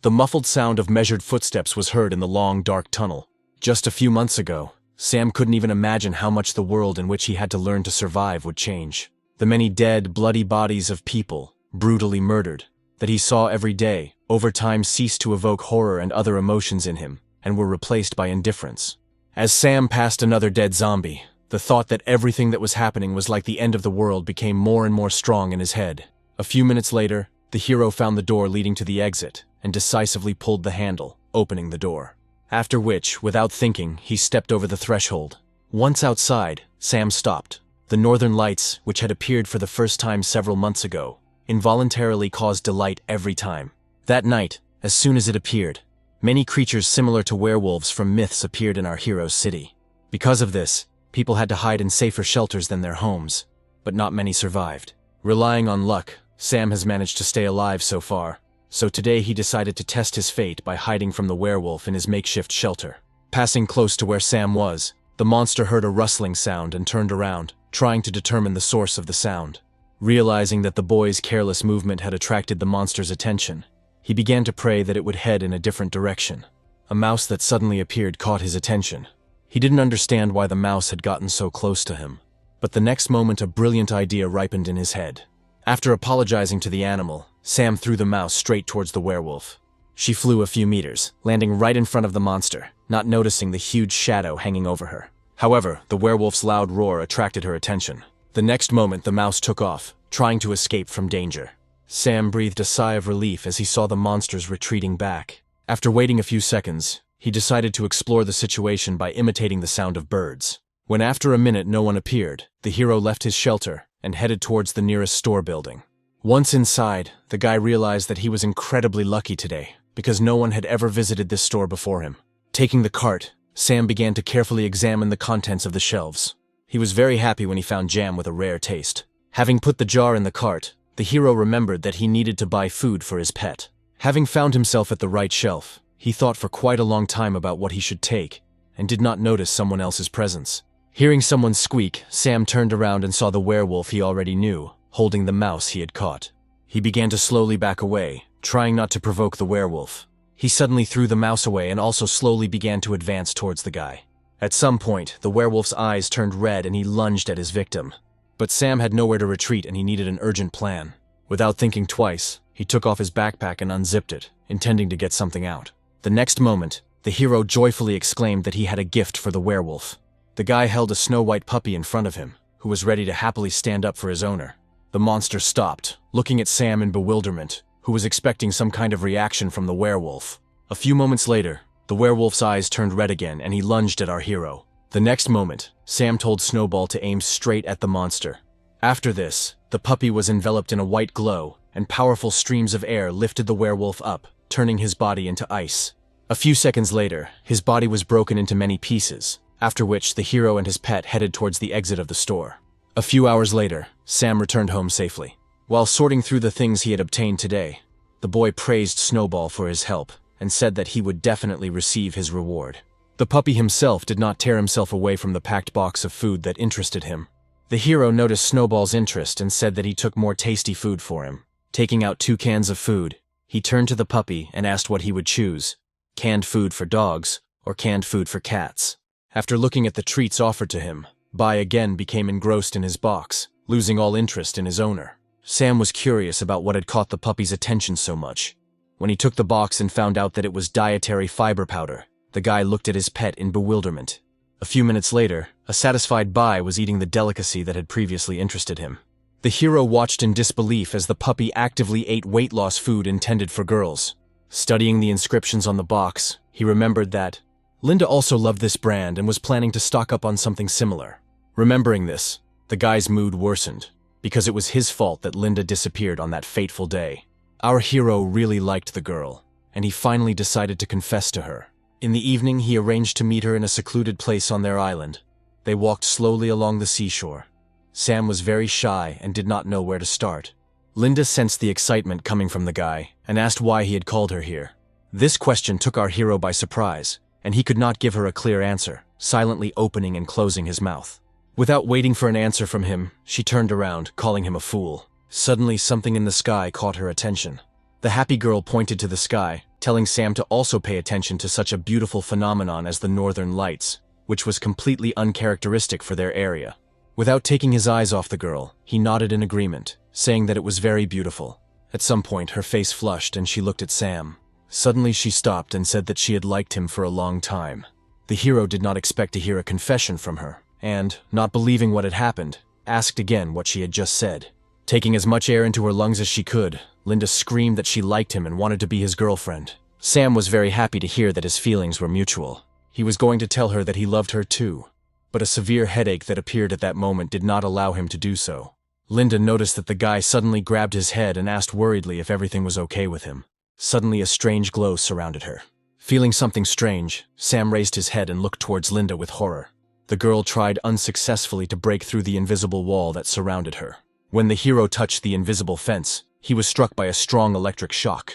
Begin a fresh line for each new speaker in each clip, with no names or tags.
The muffled sound of measured footsteps was heard in the long, dark tunnel. Just a few months ago, Sam couldn't even imagine how much the world in which he had to learn to survive would change. The many dead, bloody bodies of people, brutally murdered, that he saw every day, over time ceased to evoke horror and other emotions in him, and were replaced by indifference. As Sam passed another dead zombie, the thought that everything that was happening was like the end of the world became more and more strong in his head. A few minutes later, the hero found the door leading to the exit, and decisively pulled the handle, opening the door. After which, without thinking, he stepped over the threshold. Once outside, Sam stopped. The northern lights, which had appeared for the first time several months ago, involuntarily caused delight every time. That night, as soon as it appeared, many creatures similar to werewolves from myths appeared in our hero's city. Because of this, people had to hide in safer shelters than their homes, but not many survived. Relying on luck, Sam has managed to stay alive so far, so today he decided to test his fate by hiding from the werewolf in his makeshift shelter. Passing close to where Sam was, the monster heard a rustling sound and turned around, trying to determine the source of the sound. Realizing that the boy's careless movement had attracted the monster's attention, he began to pray that it would head in a different direction. A mouse that suddenly appeared caught his attention. He didn't understand why the mouse had gotten so close to him, but the next moment a brilliant idea ripened in his head. After apologizing to the animal, Sam threw the mouse straight towards the werewolf. She flew a few meters, landing right in front of the monster, not noticing the huge shadow hanging over her. However, the werewolf's loud roar attracted her attention. The next moment the mouse took off, trying to escape from danger. Sam breathed a sigh of relief as he saw the monsters retreating back. After waiting a few seconds, he decided to explore the situation by imitating the sound of birds. When after a minute no one appeared, the hero left his shelter and headed towards the nearest store building. Once inside, the guy realized that he was incredibly lucky today, because no one had ever visited this store before him. Taking the cart, Sam began to carefully examine the contents of the shelves. He was very happy when he found jam with a rare taste. Having put the jar in the cart, the hero remembered that he needed to buy food for his pet. Having found himself at the right shelf, he thought for quite a long time about what he should take, and did not notice someone else's presence. Hearing someone squeak, Sam turned around and saw the werewolf he already knew, holding the mouse he had caught. He began to slowly back away, trying not to provoke the werewolf. He suddenly threw the mouse away and also slowly began to advance towards the guy. At some point, the werewolf's eyes turned red and he lunged at his victim. But Sam had nowhere to retreat and he needed an urgent plan. Without thinking twice, he took off his backpack and unzipped it, intending to get something out. The next moment, the hero joyfully exclaimed that he had a gift for the werewolf. The guy held a snow-white puppy in front of him, who was ready to happily stand up for his owner. The monster stopped, looking at Sam in bewilderment, who was expecting some kind of reaction from the werewolf. A few moments later, the werewolf's eyes turned red again and he lunged at our hero. The next moment, Sam told Snowball to aim straight at the monster. After this, the puppy was enveloped in a white glow, and powerful streams of air lifted the werewolf up, turning his body into ice. A few seconds later, his body was broken into many pieces, after which the hero and his pet headed towards the exit of the store. A few hours later, Sam returned home safely. While sorting through the things he had obtained today, the boy praised Snowball for his help and said that he would definitely receive his reward. The puppy himself did not tear himself away from the packed box of food that interested him. The hero noticed Snowball's interest and said that he took more tasty food for him. Taking out 2 cans of food, he turned to the puppy and asked what he would choose: canned food for dogs or canned food for cats. After looking at the treats offered to him, Bai again became engrossed in his box, losing all interest in his owner. Sam was curious about what had caught the puppy's attention so much. When he took the box and found out that it was dietary fiber powder, the guy looked at his pet in bewilderment. A few minutes later, a satisfied Bai was eating the delicacy that had previously interested him. The hero watched in disbelief as the puppy actively ate weight loss food intended for girls. Studying the inscriptions on the box, he remembered that Linda also loved this brand and was planning to stock up on something similar. Remembering this, the guy's mood worsened, because it was his fault that Linda disappeared on that fateful day. Our hero really liked the girl, and he finally decided to confess to her. In the evening, he arranged to meet her in a secluded place on their island. They walked slowly along the seashore. Sam was very shy and did not know where to start. Linda sensed the excitement coming from the guy and asked why he had called her here. This question took our hero by surprise, and he could not give her a clear answer, silently opening and closing his mouth. Without waiting for an answer from him, she turned around, calling him a fool. Suddenly, something in the sky caught her attention. The happy girl pointed to the sky, telling Sam to also pay attention to such a beautiful phenomenon as the northern lights, which was completely uncharacteristic for their area. Without taking his eyes off the girl, he nodded in agreement, saying that it was very beautiful. At some point, her face flushed and she looked at Sam. Suddenly she stopped and said that she had liked him for a long time. The hero did not expect to hear a confession from her, and, not believing what had happened, asked again what she had just said. Taking as much air into her lungs as she could, Linda screamed that she liked him and wanted to be his girlfriend. Sam was very happy to hear that his feelings were mutual. He was going to tell her that he loved her too, but a severe headache that appeared at that moment did not allow him to do so. Linda noticed that the guy suddenly grabbed his head and asked worriedly if everything was okay with him. Suddenly a strange glow surrounded her. Feeling something strange, Sam raised his head and looked towards Linda with horror. The girl tried unsuccessfully to break through the invisible wall that surrounded her. When the hero touched the invisible fence, he was struck by a strong electric shock.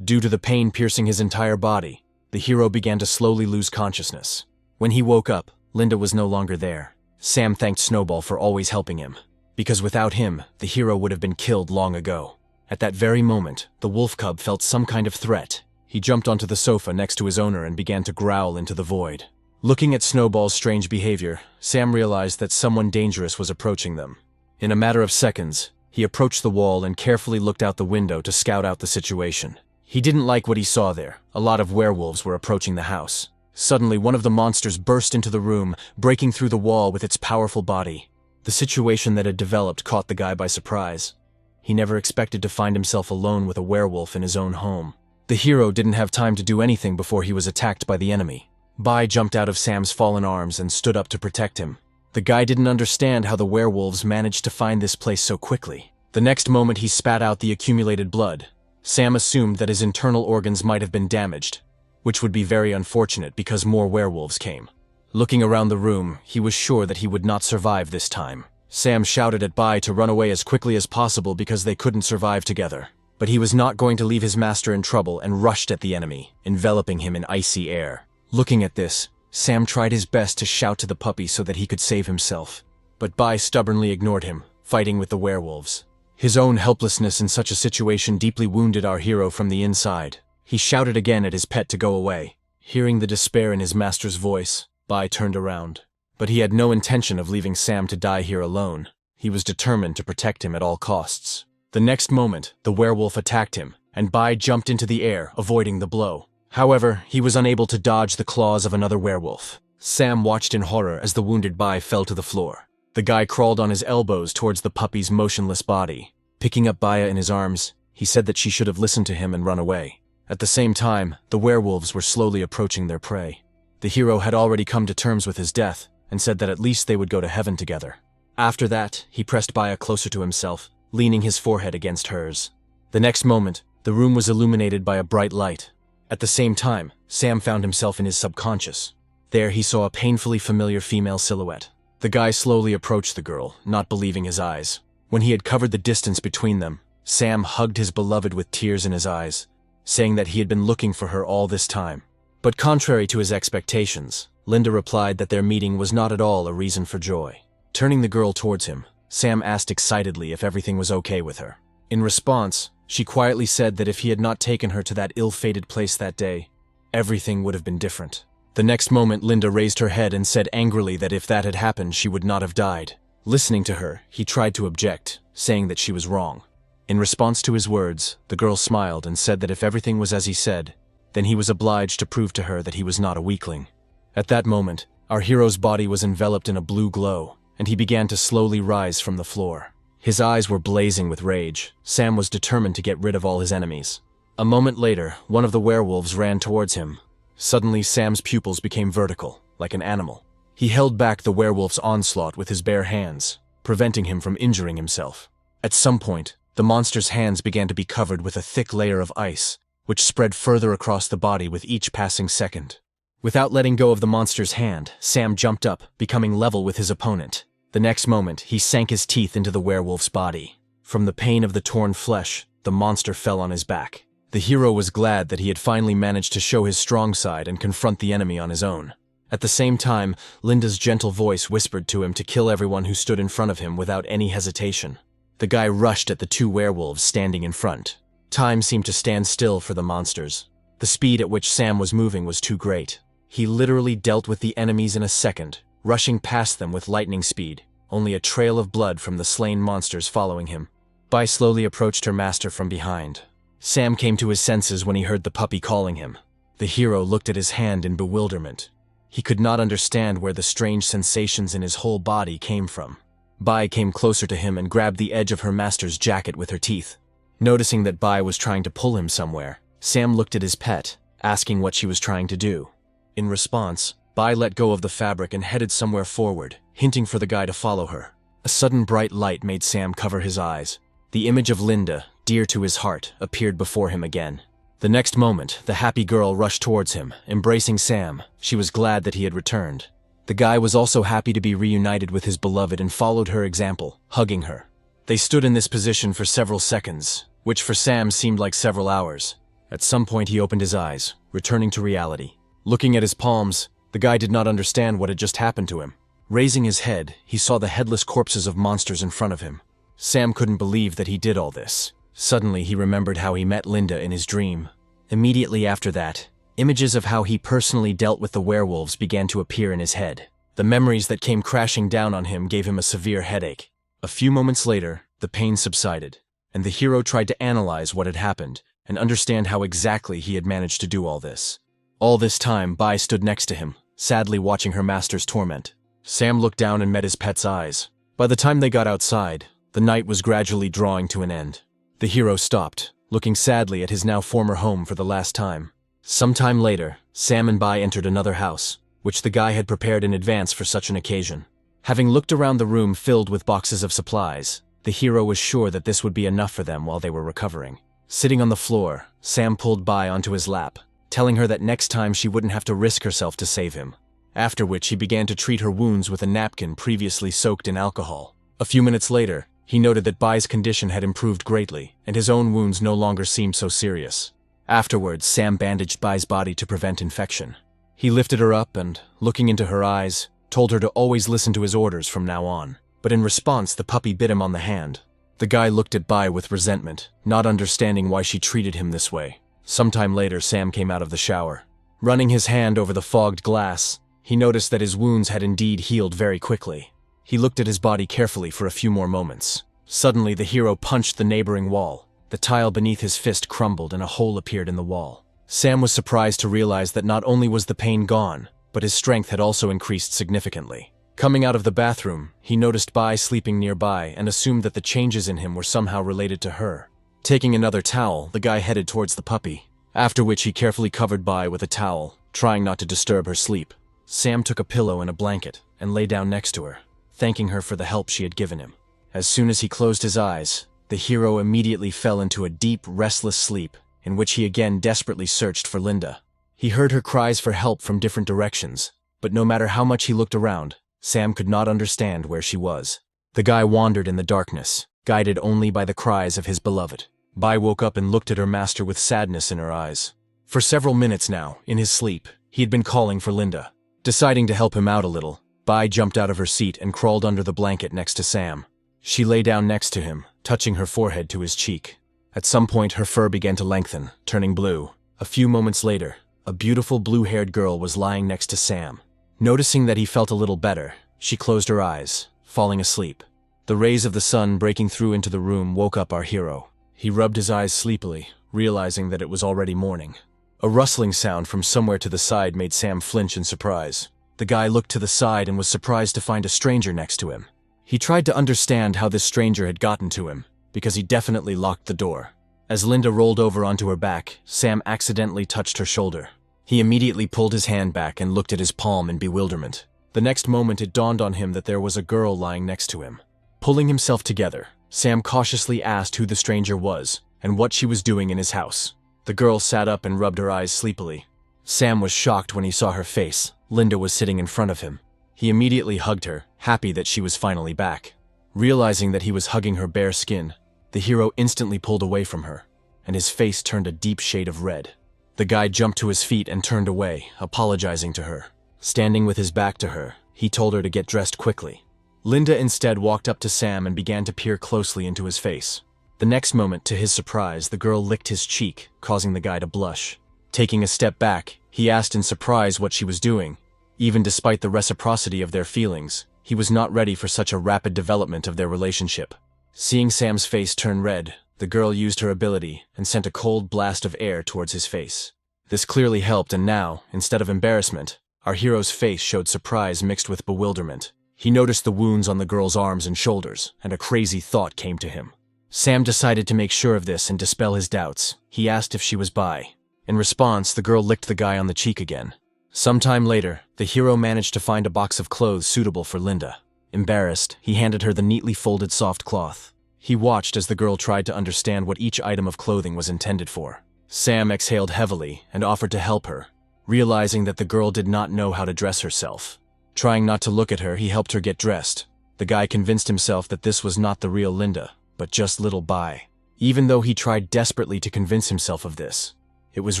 Due to the pain piercing his entire body, the hero began to slowly lose consciousness. When he woke up, Linda was no longer there. Sam thanked Snowball for always helping him, because without him, the hero would have been killed long ago. At that very moment, the wolf cub felt some kind of threat. He jumped onto the sofa next to his owner and began to growl into the void. Looking at Snowball's strange behavior, Sam realized that someone dangerous was approaching them. In a matter of seconds, he approached the wall and carefully looked out the window to scout out the situation. He didn't like what he saw there. A lot of werewolves were approaching the house. Suddenly, one of the monsters burst into the room, breaking through the wall with its powerful body. The situation that had developed caught the guy by surprise. He never expected to find himself alone with a werewolf in his own home. The hero didn't have time to do anything before he was attacked by the enemy. Bai jumped out of Sam's fallen arms and stood up to protect him. The guy didn't understand how the werewolves managed to find this place so quickly. The next moment he spat out the accumulated blood. Sam assumed that his internal organs might have been damaged, which would be very unfortunate because more werewolves came. Looking around the room, he was sure that he would not survive this time. Sam shouted at Bai to run away as quickly as possible because they couldn't survive together. But he was not going to leave his master in trouble and rushed at the enemy, enveloping him in icy air. Looking at this, Sam tried his best to shout to the puppy so that he could save himself. But Bai stubbornly ignored him, fighting with the werewolves. His own helplessness in such a situation deeply wounded our hero from the inside. He shouted again at his pet to go away. Hearing the despair in his master's voice, Bai turned around. But he had no intention of leaving Sam to die here alone. He was determined to protect him at all costs. The next moment, the werewolf attacked him, and Bai jumped into the air, avoiding the blow. However, he was unable to dodge the claws of another werewolf. Sam watched in horror as the wounded Bai fell to the floor. The guy crawled on his elbows towards the puppy's motionless body. Picking up Baya in his arms, he said that she should have listened to him and run away. At the same time, the werewolves were slowly approaching their prey. The hero had already come to terms with his death, and said that at least they would go to heaven together. After that, he pressed Baya closer to himself, leaning his forehead against hers. The next moment, the room was illuminated by a bright light. At the same time, Sam found himself in his subconscious. There he saw a painfully familiar female silhouette. The guy slowly approached the girl, not believing his eyes. When he had covered the distance between them, Sam hugged his beloved with tears in his eyes, saying that he had been looking for her all this time. But contrary to his expectations, Linda replied that their meeting was not at all a reason for joy. Turning the girl towards him, Sam asked excitedly if everything was okay with her. In response, she quietly said that if he had not taken her to that ill-fated place that day, everything would have been different. The next moment, Linda raised her head and said angrily that if that had happened, she would not have died. Listening to her, he tried to object, saying that she was wrong. In response to his words, the girl smiled and said that if everything was as he said, then he was obliged to prove to her that he was not a weakling. At that moment, our hero's body was enveloped in a blue glow, and he began to slowly rise from the floor. His eyes were blazing with rage. Sam was determined to get rid of all his enemies. A moment later, one of the werewolves ran towards him. Suddenly, Sam's pupils became vertical, like an animal. He held back the werewolf's onslaught with his bare hands, preventing him from injuring himself. At some point, the monster's hands began to be covered with a thick layer of ice, which spread further across the body with each passing second. Without letting go of the monster's hand, Sam jumped up, becoming level with his opponent. The next moment, he sank his teeth into the werewolf's body. From the pain of the torn flesh, the monster fell on his back. The hero was glad that he had finally managed to show his strong side and confront the enemy on his own. At the same time, Linda's gentle voice whispered to him to kill everyone who stood in front of him without any hesitation. The guy rushed at the two werewolves standing in front. Time seemed to stand still for the monsters. The speed at which Sam was moving was too great. He literally dealt with the enemies in a second, rushing past them with lightning speed, only a trail of blood from the slain monsters following him. Bai slowly approached her master from behind. Sam came to his senses when he heard the puppy calling him. The hero looked at his hand in bewilderment. He could not understand where the strange sensations in his whole body came from. Bai came closer to him and grabbed the edge of her master's jacket with her teeth. Noticing that Bai was trying to pull him somewhere, Sam looked at his pet, asking what she was trying to do. In response, Bai let go of the fabric and headed somewhere forward, hinting for the guy to follow her. A sudden bright light made Sam cover his eyes. The image of Linda, dear to his heart, appeared before him again. The next moment, the happy girl rushed towards him, embracing Sam. She was glad that he had returned. The guy was also happy to be reunited with his beloved and followed her example, hugging her. They stood in this position for several seconds, which for Sam seemed like several hours. At some point he opened his eyes, returning to reality. Looking at his palms, the guy did not understand what had just happened to him. Raising his head, he saw the headless corpses of monsters in front of him. Sam couldn't believe that he did all this. Suddenly he remembered how he met Linda in his dream. Immediately after that, images of how he personally dealt with the werewolves began to appear in his head. The memories that came crashing down on him gave him a severe headache. A few moments later, the pain subsided, and the hero tried to analyze what had happened and understand how exactly he had managed to do all this. All this time, Bai stood next to him, sadly watching her master's torment. Sam looked down and met his pet's eyes. By the time they got outside, the night was gradually drawing to an end. The hero stopped, looking sadly at his now former home for the last time. Sometime later, Sam and Bai entered another house, which the guy had prepared in advance for such an occasion. Having looked around the room filled with boxes of supplies, the hero was sure that this would be enough for them while they were recovering. Sitting on the floor, Sam pulled Bai onto his lap, telling her that next time she wouldn't have to risk herself to save him. After which he began to treat her wounds with a napkin previously soaked in alcohol. A few minutes later, he noted that Bai's condition had improved greatly, and his own wounds no longer seemed so serious. Afterwards, Sam bandaged Bai's body to prevent infection. He lifted her up and, looking into her eyes, told her to always listen to his orders from now on. But in response, the puppy bit him on the hand. The guy looked at Bai with resentment, not understanding why she treated him this way. Sometime later, Sam came out of the shower. Running his hand over the fogged glass, he noticed that his wounds had indeed healed very quickly. He looked at his body carefully for a few more moments. Suddenly, the hero punched the neighboring wall. The tile beneath his fist crumbled and a hole appeared in the wall. Sam was surprised to realize that not only was the pain gone, but his strength had also increased significantly. Coming out of the bathroom, he noticed Bai sleeping nearby and assumed that the changes in him were somehow related to her. Taking another towel, the guy headed towards the puppy, after which he carefully covered Bai with a towel, trying not to disturb her sleep. Sam took a pillow and a blanket and lay down next to her, thanking her for the help she had given him. As soon as he closed his eyes, the hero immediately fell into a deep, restless sleep, in which he again desperately searched for Linda. He heard her cries for help from different directions, but no matter how much he looked around, Sam could not understand where she was. The guy wandered in the darkness, guided only by the cries of his beloved. Bai woke up and looked at her master with sadness in her eyes. For several minutes now, in his sleep, he had been calling for Linda. Deciding to help him out a little, Bai jumped out of her seat and crawled under the blanket next to Sam. She lay down next to him, touching her forehead to his cheek. At some point, her fur began to lengthen, turning blue. A few moments later, a beautiful blue-haired girl was lying next to Sam. Noticing that he felt a little better, she closed her eyes, falling asleep. The rays of the sun breaking through into the room woke up our hero. He rubbed his eyes sleepily, realizing that it was already morning. A rustling sound from somewhere to the side made Sam flinch in surprise. The guy looked to the side and was surprised to find a stranger next to him. He tried to understand how this stranger had gotten to him, because he definitely locked the door. As Linda rolled over onto her back, Sam accidentally touched her shoulder. He immediately pulled his hand back and looked at his palm in bewilderment. The next moment it dawned on him that there was a girl lying next to him. Pulling himself together, Sam cautiously asked who the stranger was and what she was doing in his house. The girl sat up and rubbed her eyes sleepily. Sam was shocked when he saw her face. Linda was sitting in front of him. He immediately hugged her, happy that she was finally back. Realizing that he was hugging her bare skin, the hero instantly pulled away from her, and his face turned a deep shade of red. The guy jumped to his feet and turned away, apologizing to her. Standing with his back to her, he told her to get dressed quickly. Linda instead walked up to Sam and began to peer closely into his face. The next moment, to his surprise, the girl licked his cheek, causing the guy to blush. Taking a step back, he asked in surprise what she was doing. Even despite the reciprocity of their feelings, he was not ready for such a rapid development of their relationship. Seeing Sam's face turn red, the girl used her ability and sent a cold blast of air towards his face. This clearly helped, and now, instead of embarrassment, our hero's face showed surprise mixed with bewilderment. He noticed the wounds on the girl's arms and shoulders, and a crazy thought came to him. Sam decided to make sure of this and dispel his doubts. He asked if she was bi. In response, the girl licked the guy on the cheek again. Sometime later, the hero managed to find a box of clothes suitable for Linda. Embarrassed, he handed her the neatly folded soft cloth. He watched as the girl tried to understand what each item of clothing was intended for. Sam exhaled heavily and offered to help her, realizing that the girl did not know how to dress herself. Trying not to look at her, he helped her get dressed. The guy convinced himself that this was not the real Linda, but just little Bai. Even though he tried desperately to convince himself of this, it was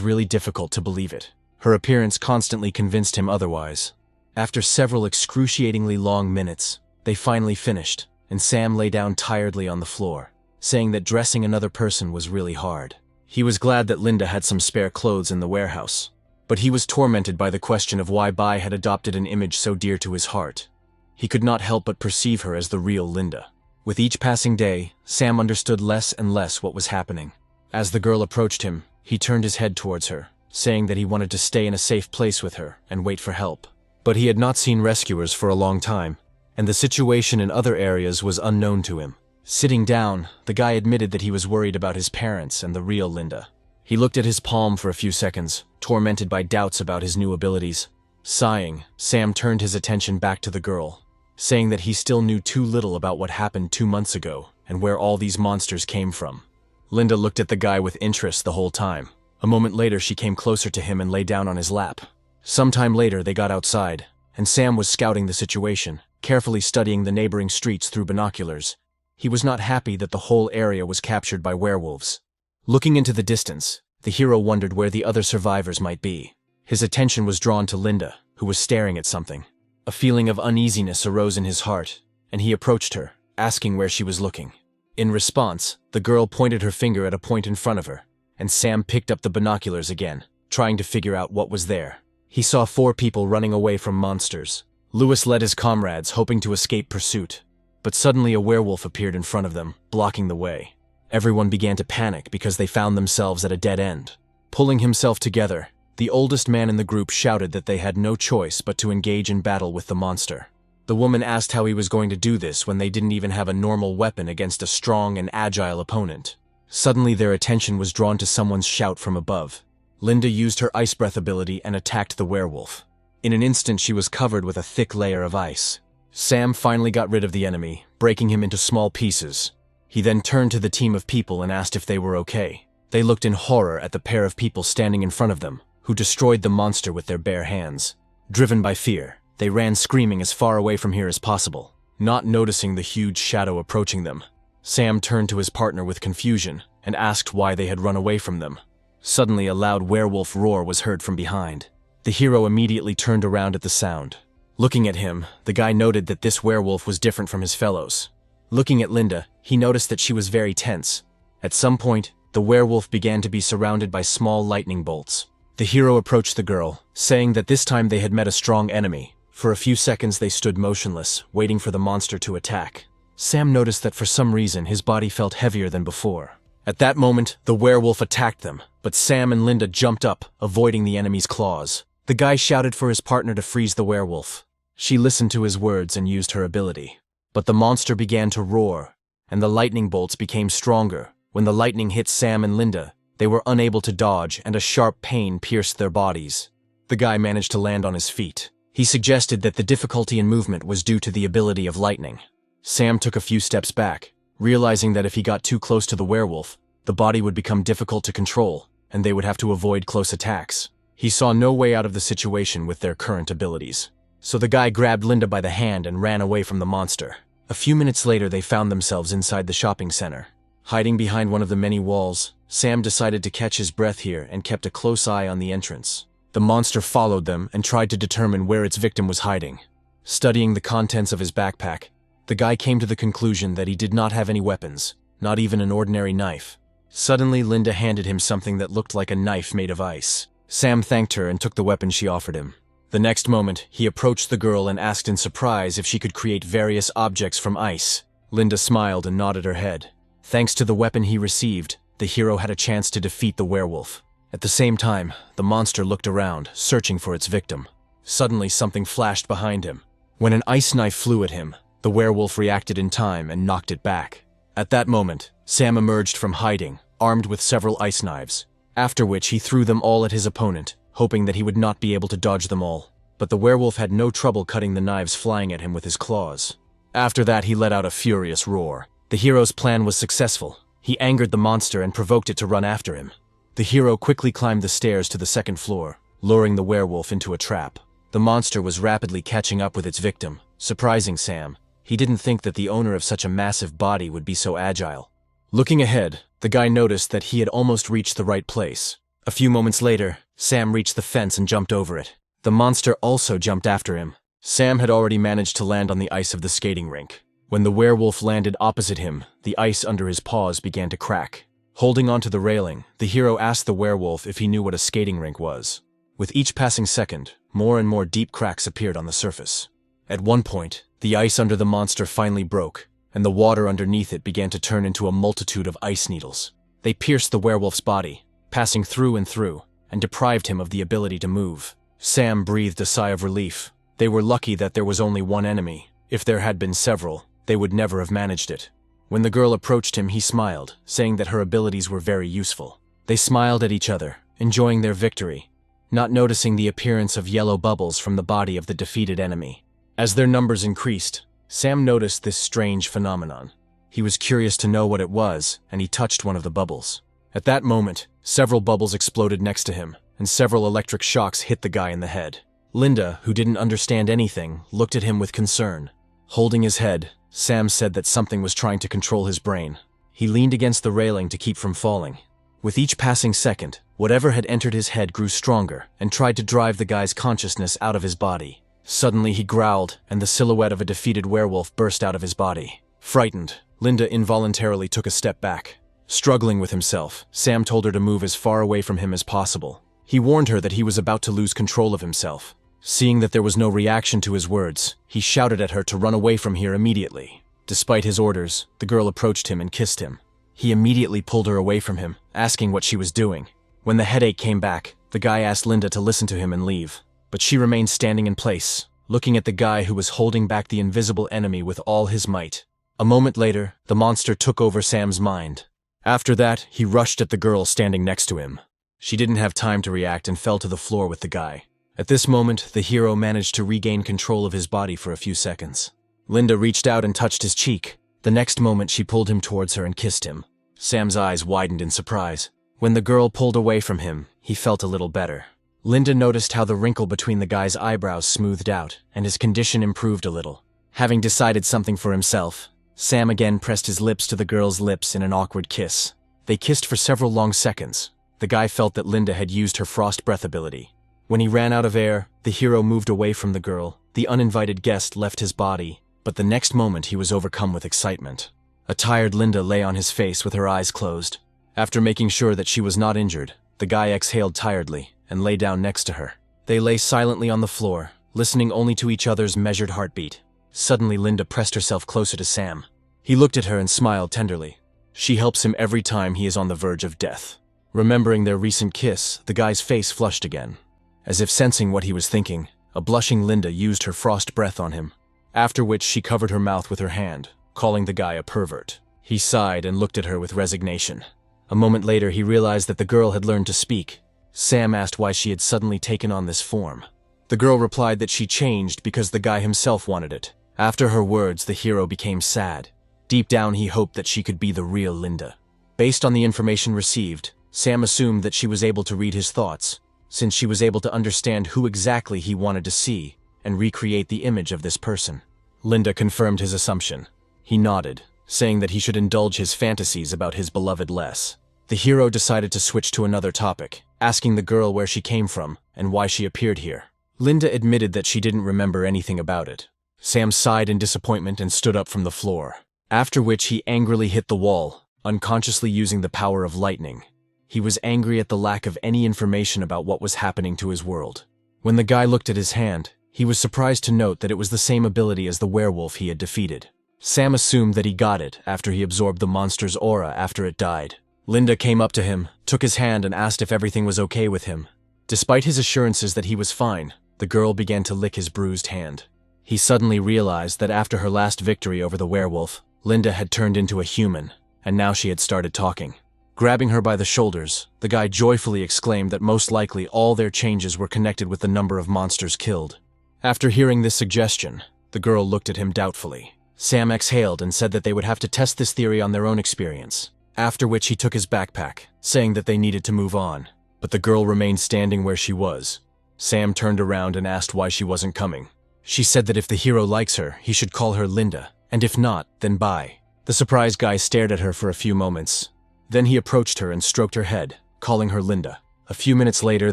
really difficult to believe it. Her appearance constantly convinced him otherwise. After several excruciatingly long minutes, they finally finished, and Sam lay down tiredly on the floor, saying that dressing another person was really hard. He was glad that Linda had some spare clothes in the warehouse, but he was tormented by the question of why Bai had adopted an image so dear to his heart. He could not help but perceive her as the real Linda. With each passing day, Sam understood less and less what was happening. As the girl approached him, he turned his head towards her, saying that he wanted to stay in a safe place with her and wait for help. But he had not seen rescuers for a long time, and the situation in other areas was unknown to him. Sitting down, the guy admitted that he was worried about his parents and the real Linda. He looked at his palm for a few seconds, tormented by doubts about his new abilities. Sighing, Sam turned his attention back to the girl, saying that he still knew too little about what happened 2 months ago and where all these monsters came from. Linda looked at the guy with interest the whole time. A moment later, she came closer to him and lay down on his lap. Sometime later, they got outside, and Sam was scouting the situation, carefully studying the neighboring streets through binoculars. He was not happy that the whole area was captured by werewolves. Looking into the distance, the hero wondered where the other survivors might be. His attention was drawn to Linda, who was staring at something. A feeling of uneasiness arose in his heart, and he approached her, asking where she was looking. In response, the girl pointed her finger at a point in front of her, and Sam picked up the binoculars again, trying to figure out what was there. He saw 4 people running away from monsters. Lewis led his comrades, hoping to escape pursuit. But suddenly a werewolf appeared in front of them, blocking the way. Everyone began to panic because they found themselves at a dead end. Pulling himself together, the oldest man in the group shouted that they had no choice but to engage in battle with the monster. The woman asked how he was going to do this when they didn't even have a normal weapon against a strong and agile opponent. Suddenly their attention was drawn to someone's shout from above. Linda used her ice breath ability and attacked the werewolf. In an instant she was covered with a thick layer of ice. Sam finally got rid of the enemy, breaking him into small pieces. He then turned to the team of people and asked if they were okay. They looked in horror at the pair of people standing in front of them, who destroyed the monster with their bare hands. Driven by fear, they ran screaming as far away from here as possible, not noticing the huge shadow approaching them. Sam turned to his partner with confusion and asked why they had run away from them. Suddenly a loud werewolf roar was heard from behind. The hero immediately turned around at the sound. Looking at him, the guy noted that this werewolf was different from his fellows. Looking at Linda, he noticed that she was very tense. At some point, the werewolf began to be surrounded by small lightning bolts. The hero approached the girl, saying that this time they had met a strong enemy. For a few seconds they stood motionless, waiting for the monster to attack. Sam noticed that for some reason his body felt heavier than before. At that moment, the werewolf attacked them, but Sam and Linda jumped up, avoiding the enemy's claws. The guy shouted for his partner to freeze the werewolf. She listened to his words and used her ability. But the monster began to roar, and the lightning bolts became stronger. When the lightning hit Sam and Linda, they were unable to dodge, and a sharp pain pierced their bodies. The guy managed to land on his feet. He suggested that the difficulty in movement was due to the ability of lightning. Sam took a few steps back, realizing that if he got too close to the werewolf, the body would become difficult to control, and they would have to avoid close attacks. He saw no way out of the situation with their current abilities. So the guy grabbed Linda by the hand and ran away from the monster. A few minutes later, they found themselves inside the shopping center. Hiding behind one of the many walls, Sam decided to catch his breath here and kept a close eye on the entrance. The monster followed them and tried to determine where its victim was hiding. Studying the contents of his backpack, the guy came to the conclusion that he did not have any weapons, not even an ordinary knife. Suddenly, Linda handed him something that looked like a knife made of ice. Sam thanked her and took the weapon she offered him. The next moment, he approached the girl and asked in surprise if she could create various objects from ice. Linda smiled and nodded her head. Thanks to the weapon he received, the hero had a chance to defeat the werewolf. At the same time, the monster looked around, searching for its victim. Suddenly, something flashed behind him. When an ice knife flew at him, the werewolf reacted in time and knocked it back. At that moment, Sam emerged from hiding, armed with several ice knives, after which he threw them all at his opponent, hoping that he would not be able to dodge them all. But the werewolf had no trouble cutting the knives flying at him with his claws. After that, he let out a furious roar. The hero's plan was successful. He angered the monster and provoked it to run after him. The hero quickly climbed the stairs to the second floor, luring the werewolf into a trap. The monster was rapidly catching up with its victim, surprising Sam. He didn't think that the owner of such a massive body would be so agile. Looking ahead, the guy noticed that he had almost reached the right place. A few moments later, Sam reached the fence and jumped over it. The monster also jumped after him. Sam had already managed to land on the ice of the skating rink. When the werewolf landed opposite him, the ice under his paws began to crack. Holding onto the railing, the hero asked the werewolf if he knew what a skating rink was. With each passing second, more and more deep cracks appeared on the surface. At one point, the ice under the monster finally broke, and the water underneath it began to turn into a multitude of ice needles. They pierced the werewolf's body, passing through and through, and deprived him of the ability to move. Sam breathed a sigh of relief. They were lucky that there was only one enemy. If there had been several, they would never have managed it. When the girl approached him, he smiled, saying that her abilities were very useful. They smiled at each other, enjoying their victory, not noticing the appearance of yellow bubbles from the body of the defeated enemy. As their numbers increased, Sam noticed this strange phenomenon. He was curious to know what it was, and he touched one of the bubbles. At that moment, several bubbles exploded next to him, and several electric shocks hit the guy in the head. Linda, who didn't understand anything, looked at him with concern. Holding his head, Sam said that something was trying to control his brain. He leaned against the railing to keep from falling. With each passing second, whatever had entered his head grew stronger and tried to drive the guy's consciousness out of his body. Suddenly he growled, and the silhouette of a defeated werewolf burst out of his body. Frightened, Linda involuntarily took a step back. Struggling with himself, Sam told her to move as far away from him as possible. He warned her that he was about to lose control of himself. Seeing that there was no reaction to his words, he shouted at her to run away from here immediately. Despite his orders, the girl approached him and kissed him. He immediately pulled her away from him, asking what she was doing. When the headache came back, the guy asked Linda to listen to him and leave. But she remained standing in place, looking at the guy who was holding back the invisible enemy with all his might. A moment later, the monster took over Sam's mind. After that, he rushed at the girl standing next to him. She didn't have time to react and fell to the floor with the guy. At this moment, the hero managed to regain control of his body for a few seconds. Linda reached out and touched his cheek. The next moment, she pulled him towards her and kissed him. Sam's eyes widened in surprise. When the girl pulled away from him, he felt a little better. Linda noticed how the wrinkle between the guy's eyebrows smoothed out, and his condition improved a little. Having decided something for himself, Sam again pressed his lips to the girl's lips in an awkward kiss. They kissed for several long seconds. The guy felt that Linda had used her frost breath ability. When he ran out of air, the hero moved away from the girl. The uninvited guest left his body, but the next moment he was overcome with excitement. A tired Linda lay on his face with her eyes closed. After making sure that she was not injured, the guy exhaled tiredly and lay down next to her. They lay silently on the floor, listening only to each other's measured heartbeat. Suddenly, Linda pressed herself closer to Sam. He looked at her and smiled tenderly. She helps him every time he is on the verge of death. Remembering their recent kiss, the guy's face flushed again. As if sensing what he was thinking, a blushing Linda used her frost breath on him, after which she covered her mouth with her hand, calling the guy a pervert. He sighed and looked at her with resignation. A moment later, he realized that the girl had learned to speak. Sam asked why she had suddenly taken on this form. The girl replied that she changed because the guy himself wanted it. After her words, the hero became sad. Deep down, he hoped that she could be the real Linda. Based on the information received, Sam assumed that she was able to read his thoughts, since she was able to understand who exactly he wanted to see and recreate the image of this person. Linda confirmed his assumption. He nodded, saying that he should indulge his fantasies about his beloved less. The hero decided to switch to another topic, asking the girl where she came from and why she appeared here. Linda admitted that she didn't remember anything about it. Sam sighed in disappointment and stood up from the floor, after which he angrily hit the wall, unconsciously using the power of lightning. He was angry at the lack of any information about what was happening to his world. When the guy looked at his hand, he was surprised to note that it was the same ability as the werewolf he had defeated. Sam assumed that he got it after he absorbed the monster's aura after it died. Linda came up to him, took his hand and asked if everything was okay with him. Despite his assurances that he was fine, the girl began to lick his bruised hand. He suddenly realized that after her last victory over the werewolf, Linda had turned into a human, and now she had started talking. Grabbing her by the shoulders, the guy joyfully exclaimed that most likely all their changes were connected with the number of monsters killed. After hearing this suggestion, the girl looked at him doubtfully. Sam exhaled and said that they would have to test this theory on their own experience, after which he took his backpack, saying that they needed to move on. But the girl remained standing where she was. Sam turned around and asked why she wasn't coming. She said that if the hero likes her, he should call her Linda, and if not, then bye. The surprised guy stared at her for a few moments. Then he approached her and stroked her head, calling her Linda. A few minutes later,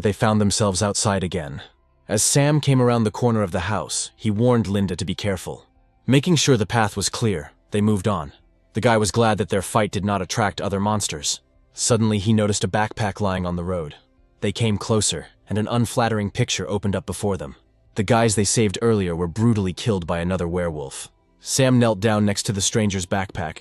they found themselves outside again. As Sam came around the corner of the house, he warned Linda to be careful. Making sure the path was clear, they moved on. The guy was glad that their fight did not attract other monsters. Suddenly, he noticed a backpack lying on the road. They came closer, and an unflattering picture opened up before them. The guys they saved earlier were brutally killed by another werewolf. Sam knelt down next to the stranger's backpack.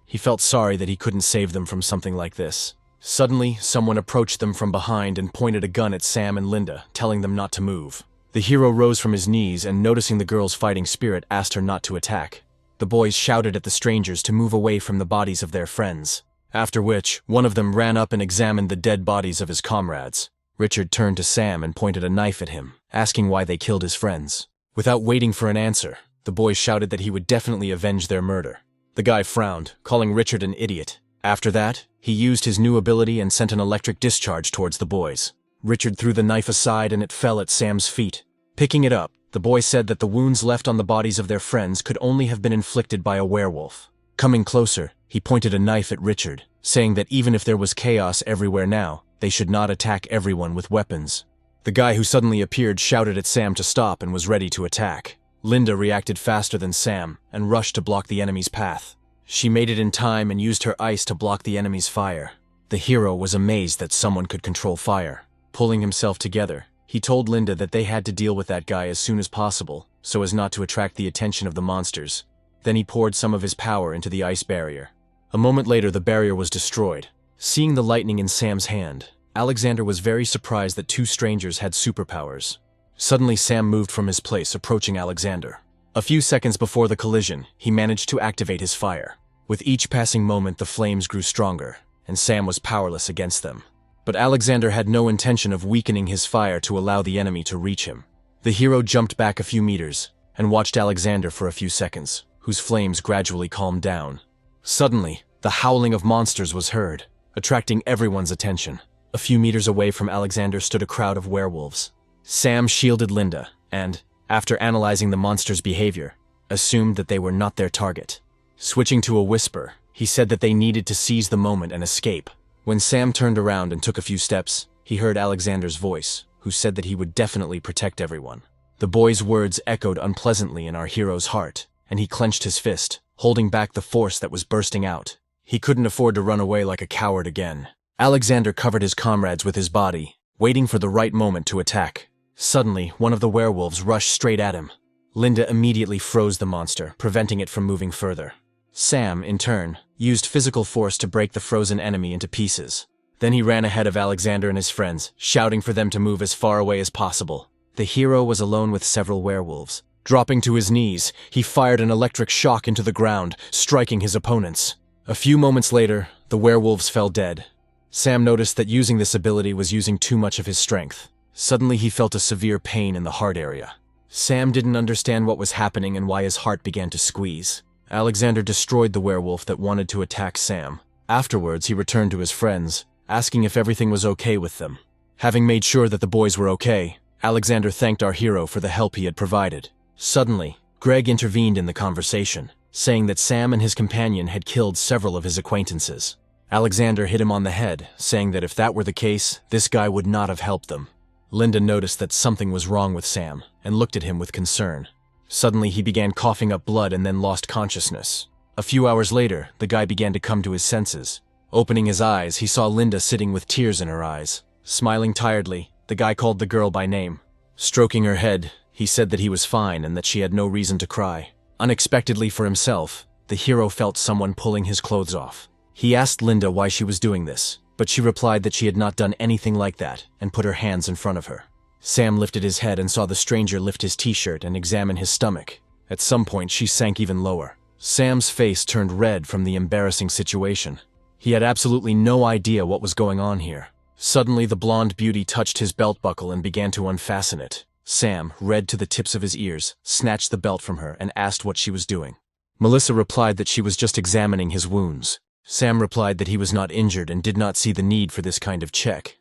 He felt sorry that he couldn't save them from something like this. Suddenly, someone approached them from behind and pointed a gun at Sam and Linda, telling them not to move. The hero rose from his knees and, noticing the girl's fighting spirit, asked her not to attack. The boys shouted at the strangers to move away from the bodies of their friends. After which, one of them ran up and examined the dead bodies of his comrades. Richard turned to Sam and pointed a knife at him, asking why they killed his friends. Without waiting for an answer, the boys shouted that he would definitely avenge their murder. The guy frowned, calling Richard an idiot. After that, he used his new ability and sent an electric discharge towards the boys. Richard threw the knife aside and it fell at Sam's feet. Picking it up, the boy said that the wounds left on the bodies of their friends could only have been inflicted by a werewolf. Coming closer, he pointed a knife at Richard, saying that even if there was chaos everywhere now, they should not attack everyone with weapons. The guy who suddenly appeared shouted at Sam to stop and was ready to attack. Linda reacted faster than Sam and rushed to block the enemy's path. She made it in time and used her ice to block the enemy's fire. The hero was amazed that someone could control fire. Pulling himself together, he told Linda that they had to deal with that guy as soon as possible, so as not to attract the attention of the monsters. Then he poured some of his power into the ice barrier. A moment later, the barrier was destroyed. Seeing the lightning in Sam's hand, Alexander was very surprised that two strangers had superpowers. Suddenly, Sam moved from his place, approaching Alexander. A few seconds before the collision, he managed to activate his fire. With each passing moment, the flames grew stronger, and Sam was powerless against them. But Alexander had no intention of weakening his fire to allow the enemy to reach him. The hero jumped back a few meters and watched Alexander for a few seconds, whose flames gradually calmed down. Suddenly, the howling of monsters was heard, attracting everyone's attention. A few meters away from Alexander stood a crowd of werewolves. Sam shielded Linda and, after analyzing the monsters' behavior, assumed that they were not their target. Switching to a whisper, he said that they needed to seize the moment and escape. When Sam turned around and took a few steps, he heard Alexander's voice, who said that he would definitely protect everyone. The boy's words echoed unpleasantly in our hero's heart, and he clenched his fist, holding back the force that was bursting out. He couldn't afford to run away like a coward again. Alexander covered his comrades with his body, waiting for the right moment to attack. Suddenly, one of the werewolves rushed straight at him. Linda immediately froze the monster, preventing it from moving further. Sam, in turn, used physical force to break the frozen enemy into pieces. Then he ran ahead of Alexander and his friends, shouting for them to move as far away as possible. The hero was alone with several werewolves. Dropping to his knees, he fired an electric shock into the ground, striking his opponents. A few moments later, the werewolves fell dead. Sam noticed that using this ability was using too much of his strength. Suddenly, he felt a severe pain in the heart area. Sam didn't understand what was happening and why his heart began to squeeze. Alexander destroyed the werewolf that wanted to attack Sam. Afterwards, he returned to his friends, asking if everything was okay with them. Having made sure that the boys were okay, Alexander thanked our hero for the help he had provided. Suddenly, Greg intervened in the conversation, saying that Sam and his companion had killed several of his acquaintances. Alexander hit him on the head, saying that if that were the case, this guy would not have helped them. Linda noticed that something was wrong with Sam and looked at him with concern. Suddenly, he began coughing up blood and then lost consciousness. A few hours later, the guy began to come to his senses. Opening his eyes, he saw Linda sitting with tears in her eyes. Smiling tiredly, the guy called the girl by name. Stroking her head, he said that he was fine and that she had no reason to cry. Unexpectedly for himself, the hero felt someone pulling his clothes off. He asked Linda why she was doing this, but she replied that she had not done anything like that and put her hands in front of her. Sam lifted his head and saw the stranger lift his t-shirt and examine his stomach. At some point, she sank even lower. Sam's face turned red from the embarrassing situation. He had absolutely no idea what was going on here. Suddenly, the blonde beauty touched his belt buckle and began to unfasten it. Sam, red to the tips of his ears, snatched the belt from her and asked what she was doing. Melissa replied that she was just examining his wounds. Sam replied that he was not injured and did not see the need for this kind of check.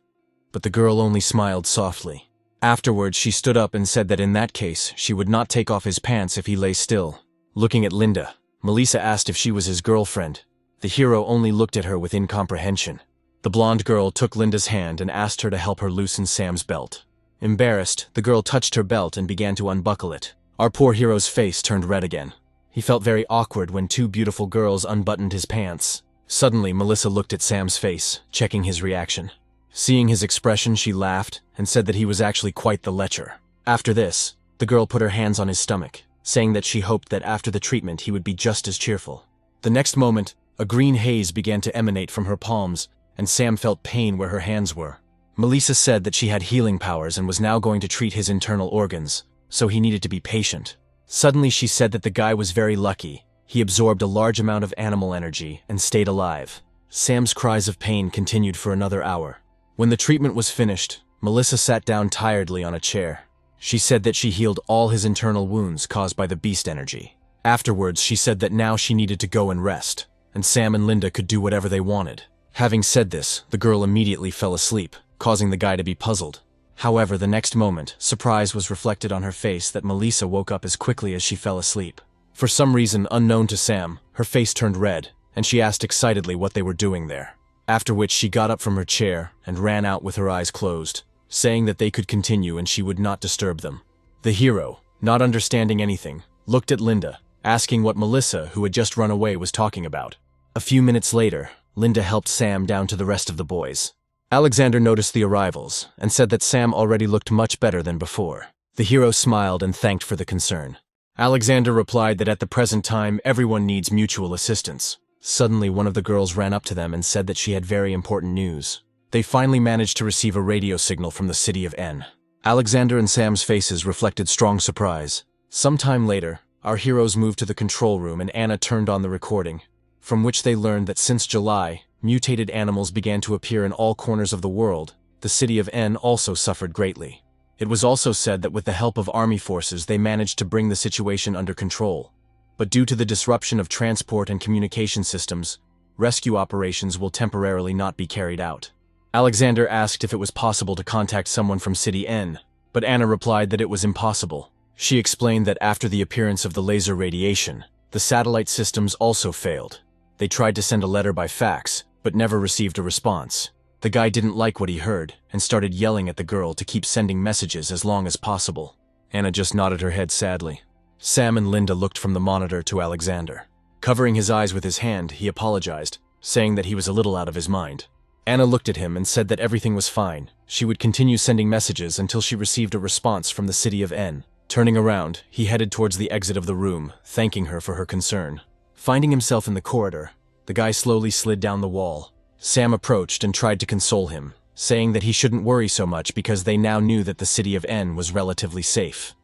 But the girl only smiled softly. Afterwards, she stood up and said that in that case, she would not take off his pants if he lay still. Looking at Linda, Melissa asked if she was his girlfriend. The hero only looked at her with incomprehension. The blonde girl took Linda's hand and asked her to help her loosen Sam's belt. Embarrassed, the girl touched her belt and began to unbuckle it. Our poor hero's face turned red again. He felt very awkward when two beautiful girls unbuttoned his pants. Suddenly, Melissa looked at Sam's face, checking his reaction. Seeing his expression, she laughed and said that he was actually quite the lecher. After this, the girl put her hands on his stomach, saying that she hoped that after the treatment he would be just as cheerful. The next moment, a green haze began to emanate from her palms, and Sam felt pain where her hands were. Melissa said that she had healing powers and was now going to treat his internal organs, so he needed to be patient. Suddenly she said that the guy was very lucky. He absorbed a large amount of animal energy and stayed alive. Sam's cries of pain continued for another hour. When the treatment was finished, Melissa sat down tiredly on a chair. She said that she healed all his internal wounds caused by the beast energy. Afterwards, she said that now she needed to go and rest, and Sam and Linda could do whatever they wanted. Having said this, the girl immediately fell asleep, causing the guy to be puzzled. However, the next moment, surprise was reflected on her face that Melissa woke up as quickly as she fell asleep. For some reason unknown to Sam, her face turned red, and she asked excitedly what they were doing there. After which she got up from her chair and ran out with her eyes closed, saying that they could continue and she would not disturb them. The hero, not understanding anything, looked at Linda, asking what Melissa, who had just run away, was talking about. A few minutes later, Linda helped Sam down to the rest of the boys. Alexander noticed the arrivals and said that Sam already looked much better than before. The hero smiled and thanked for the concern. Alexander replied that at the present time everyone needs mutual assistance. Suddenly one of the girls ran up to them and said that she had very important news. They finally managed to receive a radio signal from the city of N. Alexander and Sam's faces reflected strong surprise. Sometime later, our heroes moved to the control room and Anna turned on the recording, from which they learned that since July, mutated animals began to appear in all corners of the world. The city of N also suffered greatly. It was also said that with the help of army forces they managed to bring the situation under control. But due to the disruption of transport and communication systems, rescue operations will temporarily not be carried out. Alexander asked if it was possible to contact someone from City N, but Anna replied that it was impossible. She explained that after the appearance of the laser radiation, the satellite systems also failed. They tried to send a letter by fax, but never received a response. The guy didn't like what he heard and started yelling at the girl to keep sending messages as long as possible. Anna just nodded her head sadly. Sam and Linda looked from the monitor to Alexander. Covering his eyes with his hand, he apologized, saying that he was a little out of his mind. Anna looked at him and said that everything was fine. She would continue sending messages until she received a response from the city of N. Turning around, he headed towards the exit of the room, thanking her for her concern. Finding himself in the corridor, the guy slowly slid down the wall. Sam approached and tried to console him, saying that he shouldn't worry so much because they now knew that the city of N was relatively safe.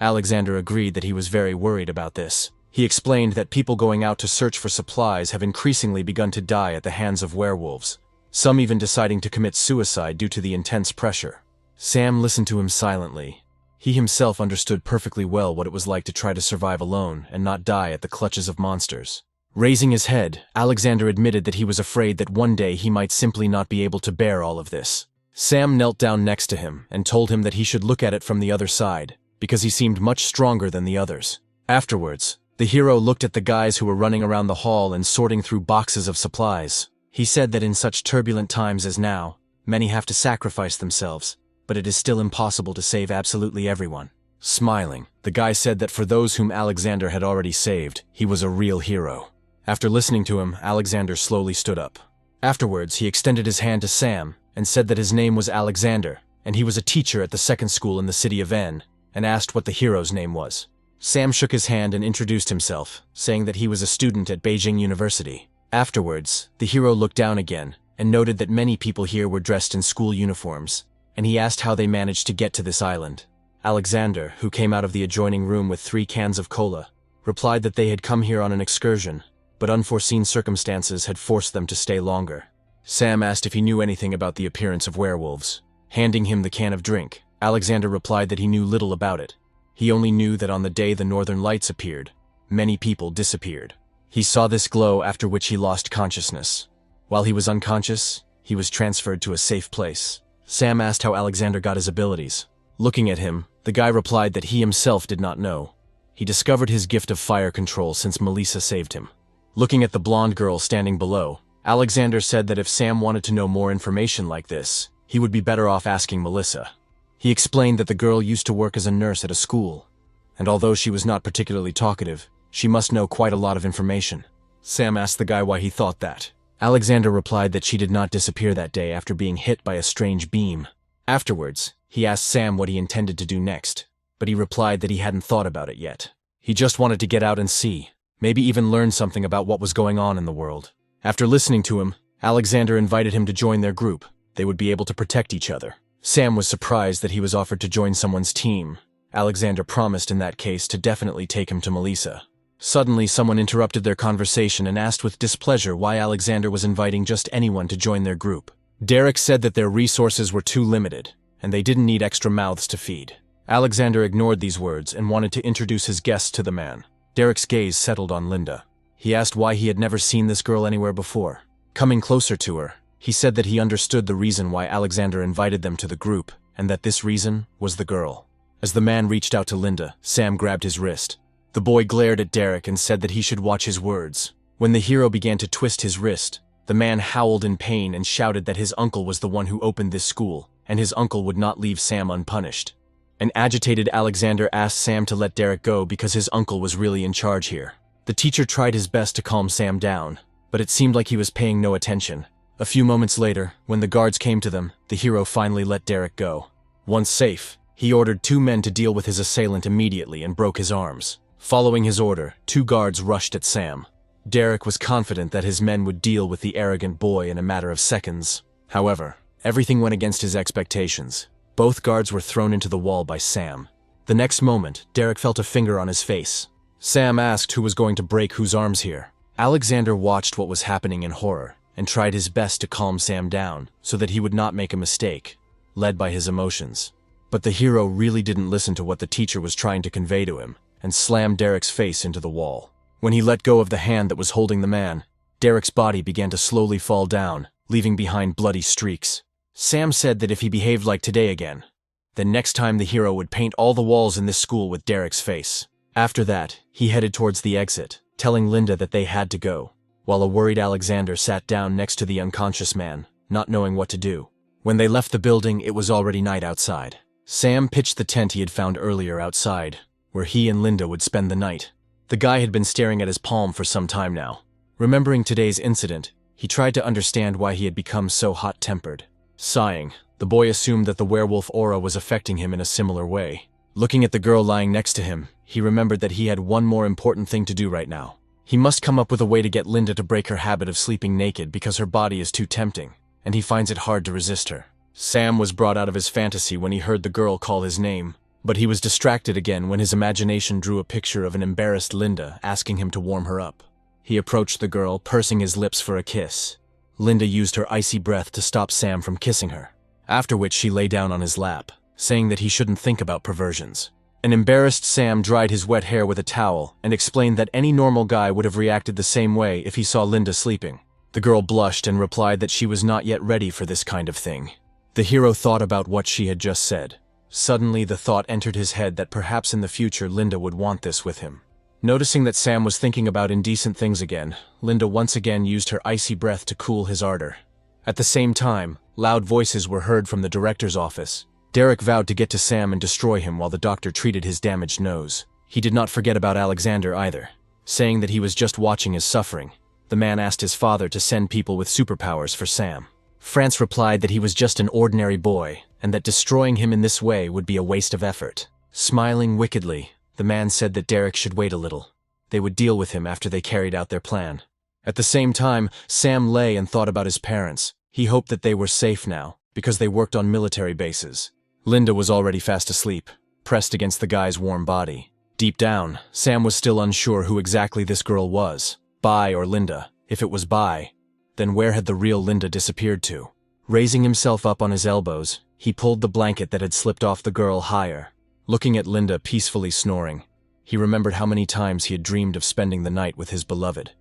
Alexander agreed that he was very worried about this. He explained that people going out to search for supplies have increasingly begun to die at the hands of werewolves, some even deciding to commit suicide due to the intense pressure. Sam listened to him silently. He himself understood perfectly well what it was like to try to survive alone and not die at the clutches of monsters. Raising his head, Alexander admitted that he was afraid that one day he might simply not be able to bear all of this. Sam knelt down next to him and told him that he should look at it from the other side, because he seemed much stronger than the others. Afterwards, the hero looked at the guys who were running around the hall and sorting through boxes of supplies. He said that in such turbulent times as now, many have to sacrifice themselves, but it is still impossible to save absolutely everyone. Smiling, the guy said that for those whom Alexander had already saved, he was a real hero. After listening to him, Alexander slowly stood up. Afterwards, he extended his hand to Sam and said that his name was Alexander, and he was a teacher at the second school in the city of N, and asked what the hero's name was. Sam shook his hand and introduced himself, saying that he was a student at Beijing University. Afterwards, the hero looked down again and noted that many people here were dressed in school uniforms, and he asked how they managed to get to this island. Alexander, who came out of the adjoining room with 3 cans of cola, replied that they had come here on an excursion, but unforeseen circumstances had forced them to stay longer. Sam asked if he knew anything about the appearance of werewolves. Handing him the can of drink, Alexander replied that he knew little about it. He only knew that on the day the northern lights appeared, many people disappeared. He saw this glow, after which he lost consciousness. While he was unconscious, he was transferred to a safe place. Sam asked how Alexander got his abilities. Looking at him, the guy replied that he himself did not know. He discovered his gift of fire control since Melissa saved him. Looking at the blonde girl standing below, Alexander said that if Sam wanted to know more information like this, he would be better off asking Melissa. He explained that the girl used to work as a nurse at a school, and although she was not particularly talkative, she must know quite a lot of information. Sam asked the guy why he thought that. Alexander replied that she did not disappear that day after being hit by a strange beam. Afterwards, he asked Sam what he intended to do next, but he replied that he hadn't thought about it yet. He just wanted to get out and see, maybe even learn something about what was going on in the world. After listening to him, Alexander invited him to join their group. They would be able to protect each other. Sam was surprised that he was offered to join someone's team. Alexander promised in that case to definitely take him to Melissa. Suddenly, someone interrupted their conversation and asked with displeasure why Alexander was inviting just anyone to join their group. Derek said that their resources were too limited, and they didn't need extra mouths to feed. Alexander ignored these words and wanted to introduce his guests to the man. Derek's gaze settled on Linda. He asked why he had never seen this girl anywhere before. Coming closer to her, he said that he understood the reason why Alexander invited them to the group, and that this reason was the girl. As the man reached out to Linda, Sam grabbed his wrist. The boy glared at Derek and said that he should watch his words. When the hero began to twist his wrist, the man howled in pain and shouted that his uncle was the one who opened this school, and his uncle would not leave Sam unpunished. An agitated Alexander asked Sam to let Derek go because his uncle was really in charge here. The teacher tried his best to calm Sam down, but it seemed like he was paying no attention. A few moments later, when the guards came to them, the hero finally let Derek go. Once safe, he ordered 2 men to deal with his assailant immediately and broke his arms. Following his order, 2 guards rushed at Sam. Derek was confident that his men would deal with the arrogant boy in a matter of seconds. However, everything went against his expectations. Both guards were thrown into the wall by Sam. The next moment, Derek felt a finger on his face. Sam asked who was going to break whose arms here. Alexander watched what was happening in horror and tried his best to calm Sam down so that he would not make a mistake, led by his emotions. But the hero really didn't listen to what the teacher was trying to convey to him and slammed Derek's face into the wall. When he let go of the hand that was holding the man, Derek's body began to slowly fall down, leaving behind bloody streaks. Sam said that if he behaved like today again, then next time the hero would paint all the walls in this school with Derek's face. After that, he headed towards the exit, telling Linda that they had to go, while a worried Alexander sat down next to the unconscious man, not knowing what to do. When they left the building, it was already night outside. Sam pitched the tent he had found earlier outside, where he and Linda would spend the night. The guy had been staring at his palm for some time now. Remembering today's incident, he tried to understand why he had become so hot-tempered. Sighing, the boy assumed that the werewolf aura was affecting him in a similar way. Looking at the girl lying next to him, he remembered that he had one more important thing to do right now. He must come up with a way to get Linda to break her habit of sleeping naked because her body is too tempting, and he finds it hard to resist her. Sam was brought out of his fantasy when he heard the girl call his name, but he was distracted again when his imagination drew a picture of an embarrassed Linda asking him to warm her up. He approached the girl, pursing his lips for a kiss. Linda used her icy breath to stop Sam from kissing her, after which she lay down on his lap, saying that he shouldn't think about perversions. An embarrassed Sam dried his wet hair with a towel and explained that any normal guy would have reacted the same way if he saw Linda sleeping. The girl blushed and replied that she was not yet ready for this kind of thing. The hero thought about what she had just said. Suddenly, the thought entered his head that perhaps in the future Linda would want this with him. Noticing that Sam was thinking about indecent things again, Linda once again used her icy breath to cool his ardor. At the same time, loud voices were heard from the director's office. Derek vowed to get to Sam and destroy him while the doctor treated his damaged nose. He did not forget about Alexander either. saying that he was just watching his suffering. The man asked his father to send people with superpowers for Sam. France replied that he was just an ordinary boy, and that destroying him in this way would be a waste of effort. Smiling wickedly, the man said that Derek should wait a little. They would deal with him after they carried out their plan. At the same time, Sam lay and thought about his parents. He hoped that they were safe now, because they worked on military bases. Linda was already fast asleep, pressed against the guy's warm body. Deep down, Sam was still unsure who exactly this girl was, Bai or Linda. If it was Bai, then where had the real Linda disappeared to? Raising himself up on his elbows, he pulled the blanket that had slipped off the girl higher. Looking at Linda peacefully snoring, he remembered how many times he had dreamed of spending the night with his beloved.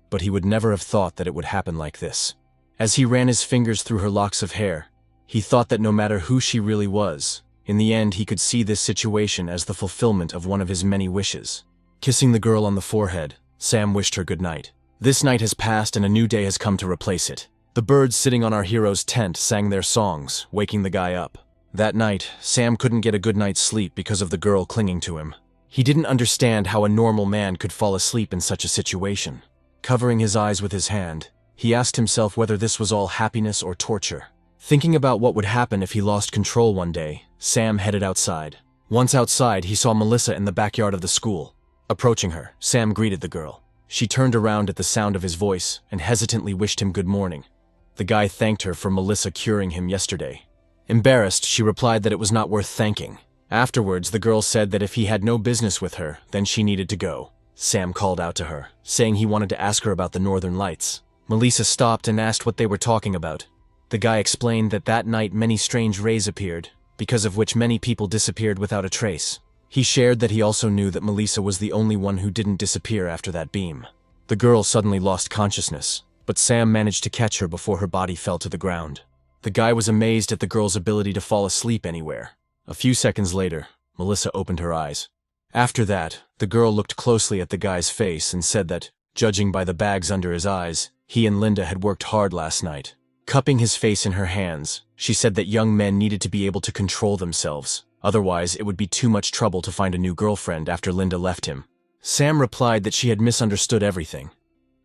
But he would never have thought that it would happen like this. As he ran his fingers through her locks of hair, he thought that no matter who she really was, in the end he could see this situation as the fulfillment of one of his many wishes. Kissing the girl on the forehead, Sam wished her good night. This night has passed and a new day has come to replace it. The birds sitting on our hero's tent sang their songs, waking the guy up. That night, Sam couldn't get a good night's sleep because of the girl clinging to him. He didn't understand how a normal man could fall asleep in such a situation. Covering his eyes with his hand, he asked himself whether this was all happiness or torture. Thinking about what would happen if he lost control one day, Sam headed outside. Once outside, he saw Melissa in the backyard of the school. Approaching her, Sam greeted the girl. She turned around at the sound of his voice and hesitantly wished him good morning. The guy thanked her for Melissa curing him yesterday. Embarrassed, she replied that it was not worth thanking. Afterwards, the girl said that if he had no business with her, then she needed to go. Sam called out to her, saying he wanted to ask her about the Northern Lights. Melissa stopped and asked what they were talking about. The guy explained that that night many strange rays appeared, because of which many people disappeared without a trace. He shared that he also knew that Melissa was the only one who didn't disappear after that beam. The girl suddenly lost consciousness, but Sam managed to catch her before her body fell to the ground. The guy was amazed at the girl's ability to fall asleep anywhere. A few seconds later, Melissa opened her eyes. After that, the girl looked closely at the guy's face and said that, judging by the bags under his eyes, he and Linda had worked hard last night. Cupping his face in her hands, she said that young men needed to be able to control themselves. Otherwise, it would be too much trouble to find a new girlfriend after Linda left him. Sam replied that she had misunderstood everything,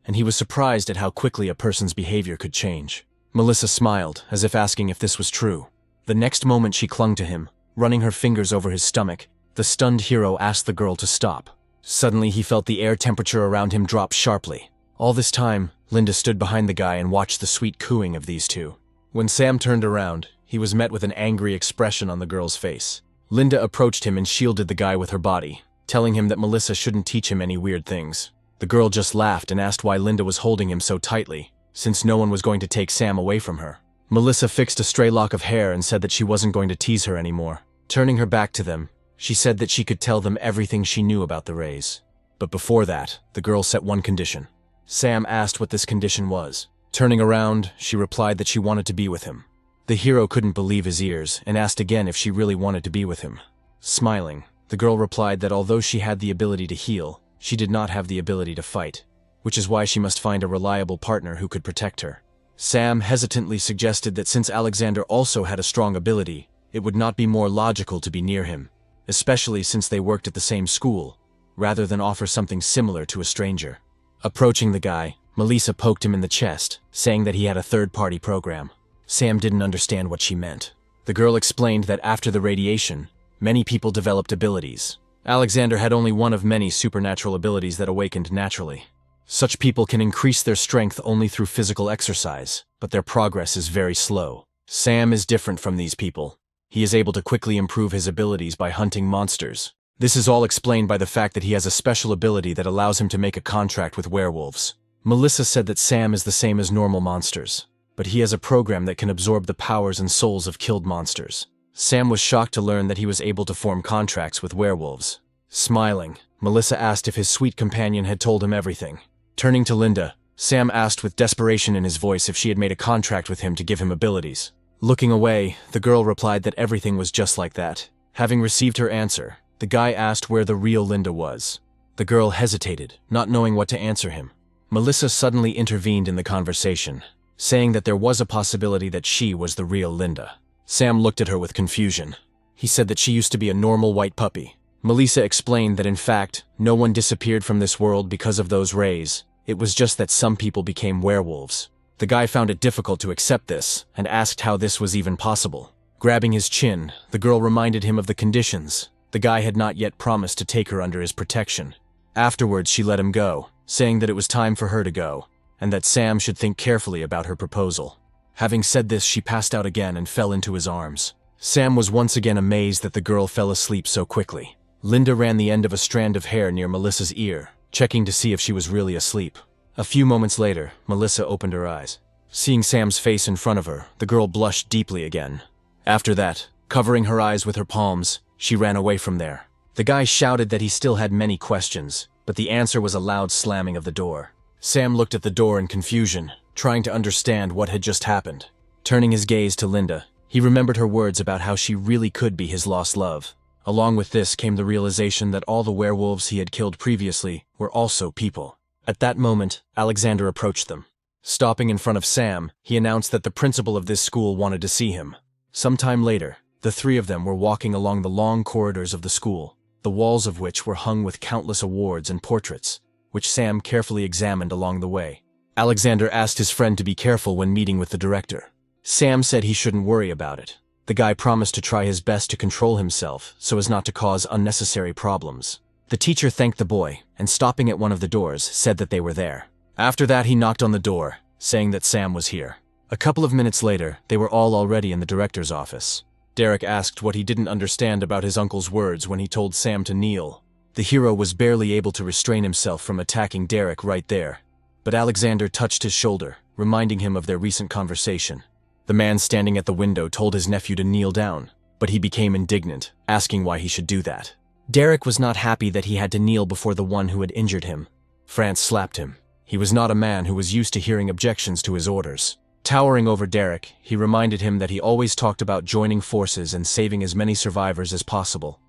and he was surprised at how quickly a person's behavior could change. Melissa smiled, as if asking if this was true. The next moment she clung to him, running her fingers over his stomach. The stunned hero asked the girl to stop. Suddenly, he felt the air temperature around him drop sharply. All this time, Linda stood behind the guy and watched the sweet cooing of these two. When Sam turned around, he was met with an angry expression on the girl's face. Linda approached him and shielded the guy with her body, telling him that Melissa shouldn't teach him any weird things. The girl just laughed and asked why Linda was holding him so tightly, since no one was going to take Sam away from her. Melissa fixed a stray lock of hair and said that she wasn't going to tease her anymore. Turning her back to them, she said that she could tell them everything she knew about the rays. But before that, the girl set one condition. Sam asked what this condition was. Turning around, she replied that she wanted to be with him. The hero couldn't believe his ears and asked again if she really wanted to be with him. Smiling, the girl replied that although she had the ability to heal, she did not have the ability to fight, which is why she must find a reliable partner who could protect her. Sam hesitantly suggested that since Alexander also had a strong ability, it would not be more logical to be near him, especially since they worked at the same school, rather than offer something similar to a stranger. Approaching the guy, Melissa poked him in the chest, saying that he had a third-party program. Sam didn't understand what she meant. The girl explained that after the radiation, many people developed abilities. Alexander had only one of many supernatural abilities that awakened naturally. Such people can increase their strength only through physical exercise, but their progress is very slow. Sam is different from these people. He is able to quickly improve his abilities by hunting monsters. This is all explained by the fact that he has a special ability that allows him to make a contract with werewolves. Melissa said that Sam is the same as normal monsters, but he has a program that can absorb the powers and souls of killed monsters. Sam was shocked to learn that he was able to form contracts with werewolves. Smiling, Melissa asked if his sweet companion had told him everything. Turning to Linda, Sam asked with desperation in his voice if she had made a contract with him to give him abilities. Looking away, the girl replied that everything was just like that. Having received her answer, the guy asked where the real Linda was. The girl hesitated, not knowing what to answer him. Melissa suddenly intervened in the conversation, saying that there was a possibility that she was the real Linda. Sam looked at her with confusion. He said that she used to be a normal white puppy. Melissa explained that in fact, no one disappeared from this world because of those rays. It was just that some people became werewolves. The guy found it difficult to accept this, and asked how this was even possible. Grabbing his chin, the girl reminded him of the conditions. The guy had not yet promised to take her under his protection. Afterwards, she let him go, saying that it was time for her to go, and that Sam should think carefully about her proposal. Having said this, she passed out again and fell into his arms. Sam was once again amazed that the girl fell asleep so quickly. Linda ran the end of a strand of hair near Melissa's ear, checking to see if she was really asleep. A few moments later, Melissa opened her eyes. Seeing Sam's face in front of her, the girl blushed deeply again. After that, covering her eyes with her palms, she ran away from there. The guy shouted that he still had many questions, but the answer was a loud slamming of the door. Sam looked at the door in confusion, trying to understand what had just happened. Turning his gaze to Linda, he remembered her words about how she really could be his lost love. Along with this came the realization that all the werewolves he had killed previously were also people. At that moment, Alexander approached them. Stopping in front of Sam, he announced that the principal of this school wanted to see him. Sometime later, the three of them were walking along the long corridors of the school, the walls of which were hung with countless awards and portraits, which Sam carefully examined along the way. Alexander asked his friend to be careful when meeting with the director. Sam said he shouldn't worry about it. The guy promised to try his best to control himself so as not to cause unnecessary problems. The teacher thanked the boy, and stopping at one of the doors, said that they were there. After that, he knocked on the door, saying that Sam was here. A couple of minutes later, they were all already in the director's office. Derek asked what he didn't understand about his uncle's words when he told Sam to kneel. The hero was barely able to restrain himself from attacking Derek right there. But Alexander touched his shoulder, reminding him of their recent conversation. The man standing at the window told his nephew to kneel down, but he became indignant, asking why he should do that. Derek was not happy that he had to kneel before the one who had injured him. France slapped him. He was not a man who was used to hearing objections to his orders. Towering over Derek, he reminded him that he always talked about joining forces and saving as many survivors as possible.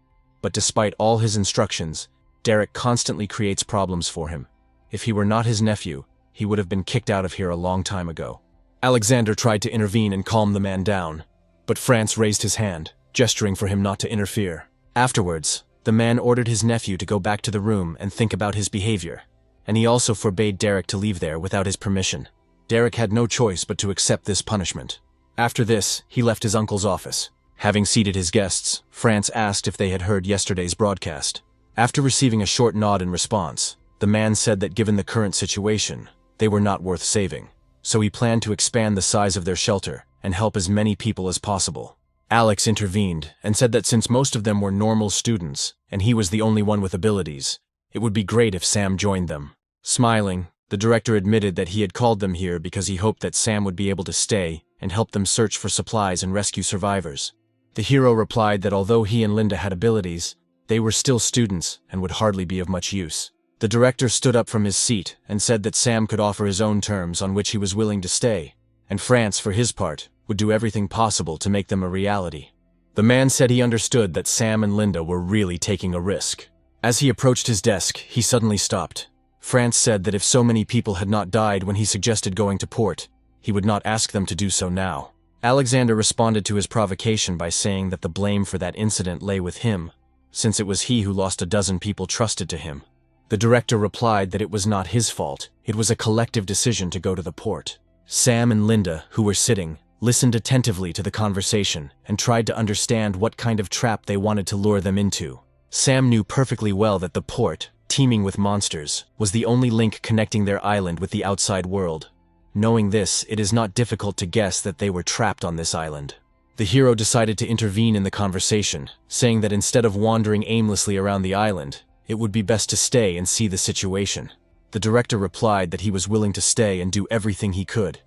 But despite all his instructions, Derek constantly creates problems for him. If he were not his nephew, he would have been kicked out of here a long time ago. Alexander tried to intervene and calm the man down, but France raised his hand, gesturing for him not to interfere. Afterwards, the man ordered his nephew to go back to the room and think about his behavior, and he also forbade Derek to leave there without his permission. Derek had no choice but to accept this punishment. After this, he left his uncle's office. Having seated his guests, France asked if they had heard yesterday's broadcast. After receiving a short nod in response, the man said that given the current situation, they were not worth saving. So he planned to expand the size of their shelter and help as many people as possible. Alex intervened and said that since most of them were normal students, and he was the only one with abilities, it would be great if Sam joined them. Smiling, the director admitted that he had called them here because he hoped that Sam would be able to stay and help them search for supplies and rescue survivors. The hero replied that although he and Linda had abilities, they were still students and would hardly be of much use. The director stood up from his seat and said that Sam could offer his own terms on which he was willing to stay, and France, for his part, would do everything possible to make them a reality. The man said he understood that Sam and Linda were really taking a risk. As he approached his desk, he suddenly stopped. France said that if so many people had not died when he suggested going to port, he would not ask them to do so now. Alexander responded to his provocation by saying that the blame for that incident lay with him, since it was he who lost a dozen people trusted to him. The director replied that it was not his fault, it was a collective decision to go to the port. Sam and Linda, who were sitting, listened attentively to the conversation and tried to understand what kind of trap they wanted to lure them into. Sam knew perfectly well that the port, teeming with monsters, was the only link connecting their island with the outside world. Knowing this, it is not difficult to guess that they were trapped on this island. The hero decided to intervene in the conversation, saying that instead of wandering aimlessly around the island, it would be best to stay and see the situation. The director replied that he was willing to stay and do everything he could.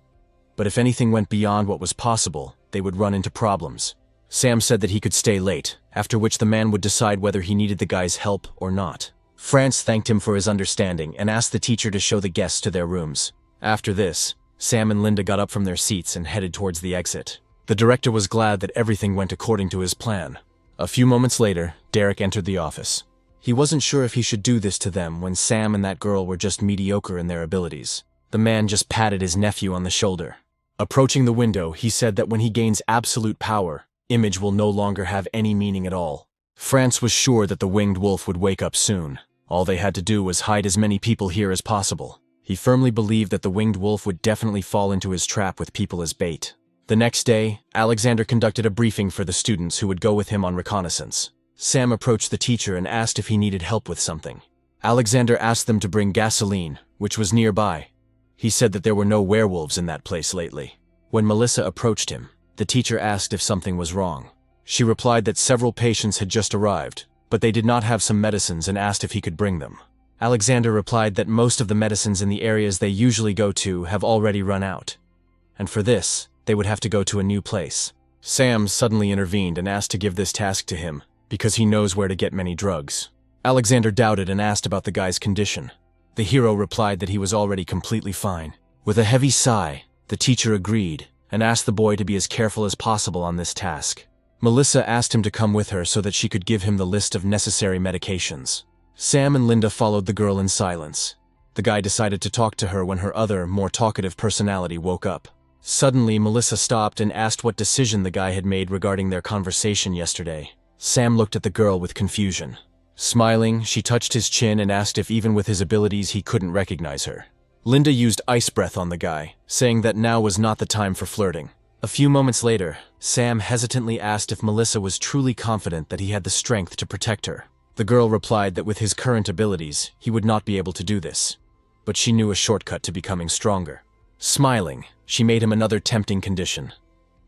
But if anything went beyond what was possible, they would run into problems. Sam said that he could stay late, after which the man would decide whether he needed the guy's help or not. France thanked him for his understanding and asked the teacher to show the guests to their rooms. After this, Sam and Linda got up from their seats and headed towards the exit. The director was glad that everything went according to his plan. A few moments later, Derek entered the office. He wasn't sure if he should do this to them when Sam and that girl were just mediocre in their abilities. The man just patted his nephew on the shoulder. Approaching the window, he said that when he gains absolute power, image will no longer have any meaning at all. France was sure that the winged wolf would wake up soon. All they had to do was hide as many people here as possible. He firmly believed that the winged wolf would definitely fall into his trap with people as bait. The next day, Alexander conducted a briefing for the students who would go with him on reconnaissance. Sam approached the teacher and asked if he needed help with something. Alexander asked them to bring gasoline, which was nearby. He said that there were no werewolves in that place lately. When Melissa approached him, the teacher asked if something was wrong. She replied that several patients had just arrived, but they did not have some medicines and asked if he could bring them. Alexander replied that most of the medicines in the areas they usually go to have already run out, and for this, they would have to go to a new place. Sam suddenly intervened and asked to give this task to him, because he knows where to get many drugs. Alexander doubted and asked about the guy's condition. The hero replied that he was already completely fine. With a heavy sigh, the teacher agreed and asked the boy to be as careful as possible on this task. Melissa asked him to come with her so that she could give him the list of necessary medications. Sam and Linda followed the girl in silence. The guy decided to talk to her when her other, more talkative personality woke up. Suddenly, Melissa stopped and asked what decision the guy had made regarding their conversation yesterday. Sam looked at the girl with confusion. Smiling, she touched his chin and asked if even with his abilities he couldn't recognize her. Linda used ice breath on the guy, saying that now was not the time for flirting. A few moments later, Sam hesitantly asked if Melissa was truly confident that he had the strength to protect her. The girl replied that with his current abilities, he would not be able to do this. But she knew a shortcut to becoming stronger. Smiling, she made him another tempting condition.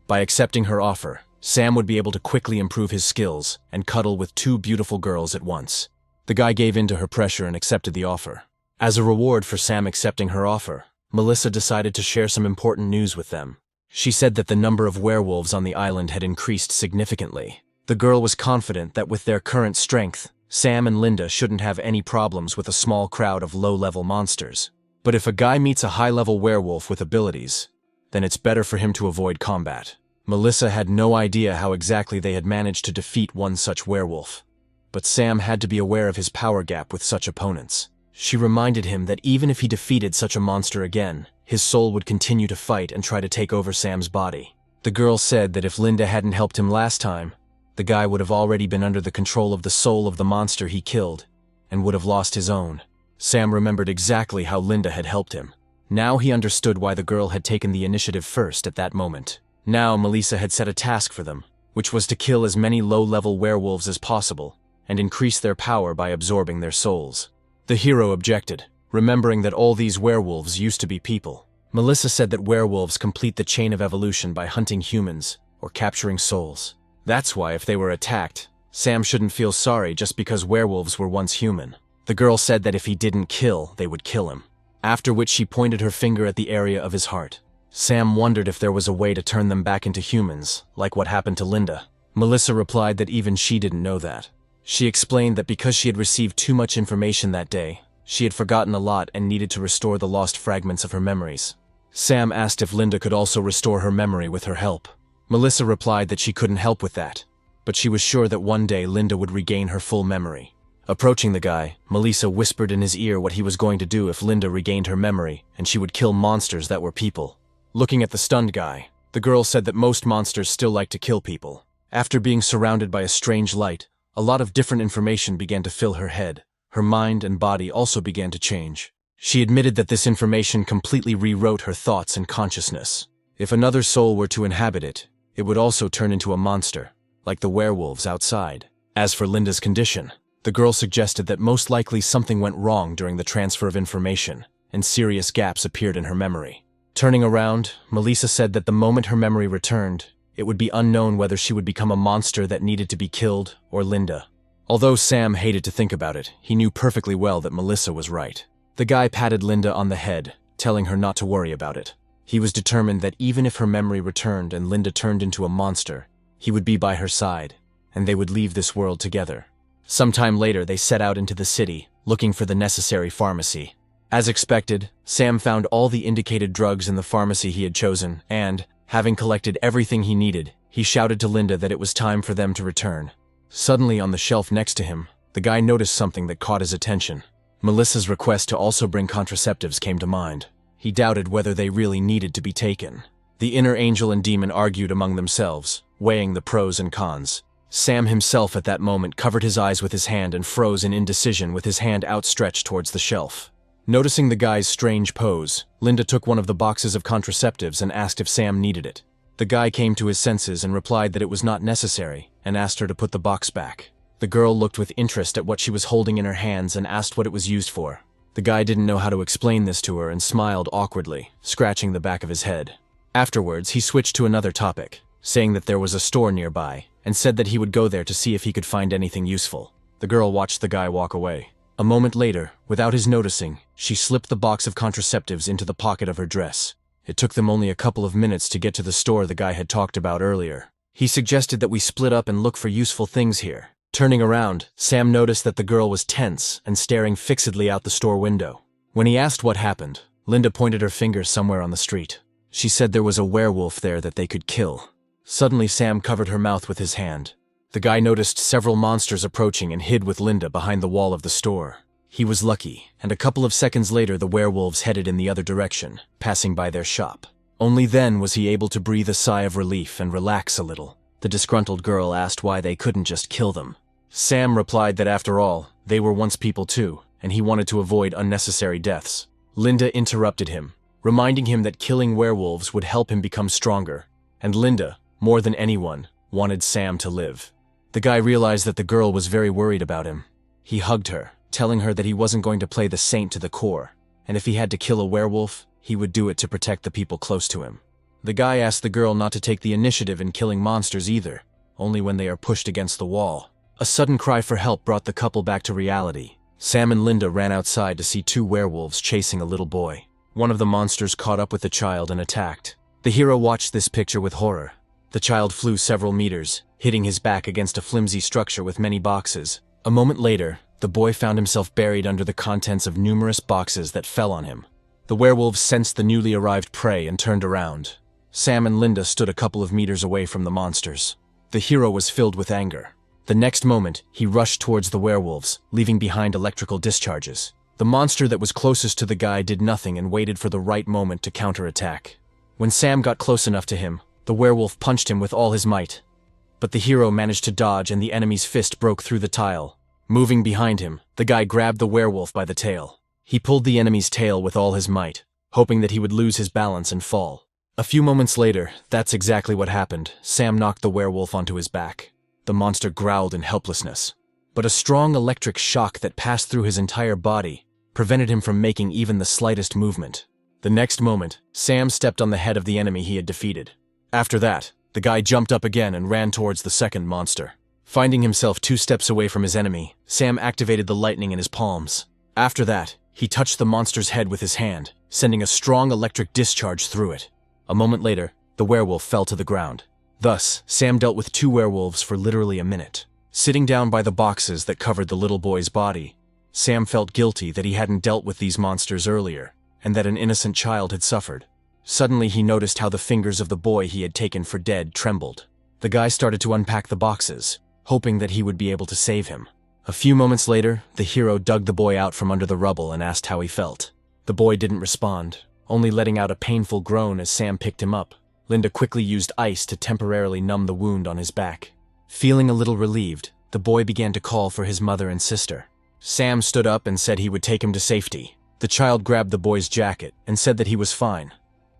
By accepting her offer, Sam would be able to quickly improve his skills and cuddle with two beautiful girls at once. The guy gave in to her pressure and accepted the offer. As a reward for Sam accepting her offer, Melissa decided to share some important news with them. She said that the number of werewolves on the island had increased significantly. The girl was confident that with their current strength, Sam and Linda shouldn't have any problems with a small crowd of low-level monsters. But if a guy meets a high-level werewolf with abilities, then it's better for him to avoid combat. Melissa had no idea how exactly they had managed to defeat one such werewolf. But Sam had to be aware of his power gap with such opponents. She reminded him that even if he defeated such a monster again, his soul would continue to fight and try to take over Sam's body. The girl said that if Linda hadn't helped him last time, the guy would have already been under the control of the soul of the monster he killed, and would have lost his own. Sam remembered exactly how Linda had helped him. Now he understood why the girl had taken the initiative first at that moment. Now Melissa had set a task for them, which was to kill as many low-level werewolves as possible, and increase their power by absorbing their souls. The hero objected, remembering that all these werewolves used to be people. Melissa said that werewolves complete the chain of evolution by hunting humans or capturing souls. That's why if they were attacked, Sam shouldn't feel sorry just because werewolves were once human. The girl said that if he didn't kill, they would kill him. After which she pointed her finger at the area of his heart. Sam wondered if there was a way to turn them back into humans, like what happened to Linda. Melissa replied that even she didn't know that. She explained that because she had received too much information that day, she had forgotten a lot and needed to restore the lost fragments of her memories. Sam asked if Linda could also restore her memory with her help. Melissa replied that she couldn't help with that, but she was sure that one day Linda would regain her full memory. Approaching the guy, Melissa whispered in his ear what he was going to do if Linda regained her memory, and she would kill monsters that were people. Looking at the stunned guy, the girl said that most monsters still like to kill people. After being surrounded by a strange light, a lot of different information began to fill her head. Her mind and body also began to change. She admitted that this information completely rewrote her thoughts and consciousness. If another soul were to inhabit it, it would also turn into a monster, like the werewolves outside. As for Linda's condition, the girl suggested that most likely something went wrong during the transfer of information, and serious gaps appeared in her memory. Turning around, Melissa said that the moment her memory returned, it would be unknown whether she would become a monster that needed to be killed or Linda. Although Sam hated to think about it, he knew perfectly well that Melissa was right. The guy patted Linda on the head, telling her not to worry about it. He was determined that even if her memory returned and Linda turned into a monster, he would be by her side, and they would leave this world together. Sometime later, they set out into the city, looking for the necessary pharmacy. As expected, Sam found all the indicated drugs in the pharmacy he had chosen, and, having collected everything he needed, he shouted to Linda that it was time for them to return. Suddenly, on the shelf next to him, the guy noticed something that caught his attention. Melissa's request to also bring contraceptives came to mind. He doubted whether they really needed to be taken. The inner angel and demon argued among themselves, weighing the pros and cons. Sam himself at that moment covered his eyes with his hand and froze in indecision with his hand outstretched towards the shelf. Noticing the guy's strange pose, Linda took one of the boxes of contraceptives and asked if Sam needed it. The guy came to his senses and replied that it was not necessary and asked her to put the box back. The girl looked with interest at what she was holding in her hands and asked what it was used for. The guy didn't know how to explain this to her and smiled awkwardly, scratching the back of his head. Afterwards, he switched to another topic, saying that there was a store nearby, and said that he would go there to see if he could find anything useful. The girl watched the guy walk away. A moment later, without his noticing, she slipped the box of contraceptives into the pocket of her dress. It took them only a couple of minutes to get to the store the guy had talked about earlier. He suggested that we split up and look for useful things here. Turning around, Sam noticed that the girl was tense and staring fixedly out the store window. When he asked what happened, Linda pointed her finger somewhere on the street. She said there was a werewolf there that they could kill. Suddenly, Sam covered her mouth with his hand. The guy noticed several monsters approaching and hid with Linda behind the wall of the store. He was lucky, and a couple of seconds later the werewolves headed in the other direction, passing by their shop. Only then was he able to breathe a sigh of relief and relax a little. The disgruntled girl asked why they couldn't just kill them. Sam replied that after all, they were once people too, and he wanted to avoid unnecessary deaths. Linda interrupted him, reminding him that killing werewolves would help him become stronger, and Linda, more than anyone, wanted Sam to live. The guy realized that the girl was very worried about him. He hugged her, telling her that he wasn't going to play the saint to the core, and if he had to kill a werewolf, he would do it to protect the people close to him. The guy asked the girl not to take the initiative in killing monsters either, only when they are pushed against the wall. A sudden cry for help brought the couple back to reality. Sam and Linda ran outside to see two werewolves chasing a little boy. One of the monsters caught up with the child and attacked. The hero watched this picture with horror. The child flew several meters, hitting his back against a flimsy structure with many boxes. A moment later, the boy found himself buried under the contents of numerous boxes that fell on him. The werewolves sensed the newly arrived prey and turned around. Sam and Linda stood a couple of meters away from the monsters. The hero was filled with anger. The next moment, he rushed towards the werewolves, leaving behind electrical discharges. The monster that was closest to the guy did nothing and waited for the right moment to counterattack. When Sam got close enough to him, the werewolf punched him with all his might. But the hero managed to dodge and the enemy's fist broke through the tile. Moving behind him, the guy grabbed the werewolf by the tail. He pulled the enemy's tail with all his might, hoping that he would lose his balance and fall. A few moments later, that's exactly what happened. Sam knocked the werewolf onto his back. The monster growled in helplessness. But a strong electric shock that passed through his entire body prevented him from making even the slightest movement. The next moment, Sam stepped on the head of the enemy he had defeated. After that, the guy jumped up again and ran towards the second monster. Finding himself 2 steps away from his enemy, Sam activated the lightning in his palms. After that, he touched the monster's head with his hand, sending a strong electric discharge through it. A moment later, the werewolf fell to the ground. Thus, Sam dealt with 2 werewolves for literally a minute. Sitting down by the boxes that covered the little boy's body, Sam felt guilty that he hadn't dealt with these monsters earlier, and that an innocent child had suffered. Suddenly he noticed how the fingers of the boy he had taken for dead trembled. The guy started to unpack the boxes, hoping that he would be able to save him. A few moments later, the hero dug the boy out from under the rubble and asked how he felt. The boy didn't respond, only letting out a painful groan as Sam picked him up. Linda quickly used ice to temporarily numb the wound on his back. Feeling a little relieved, the boy began to call for his mother and sister. Sam stood up and said he would take him to safety. The child grabbed the boy's jacket and said that he was fine.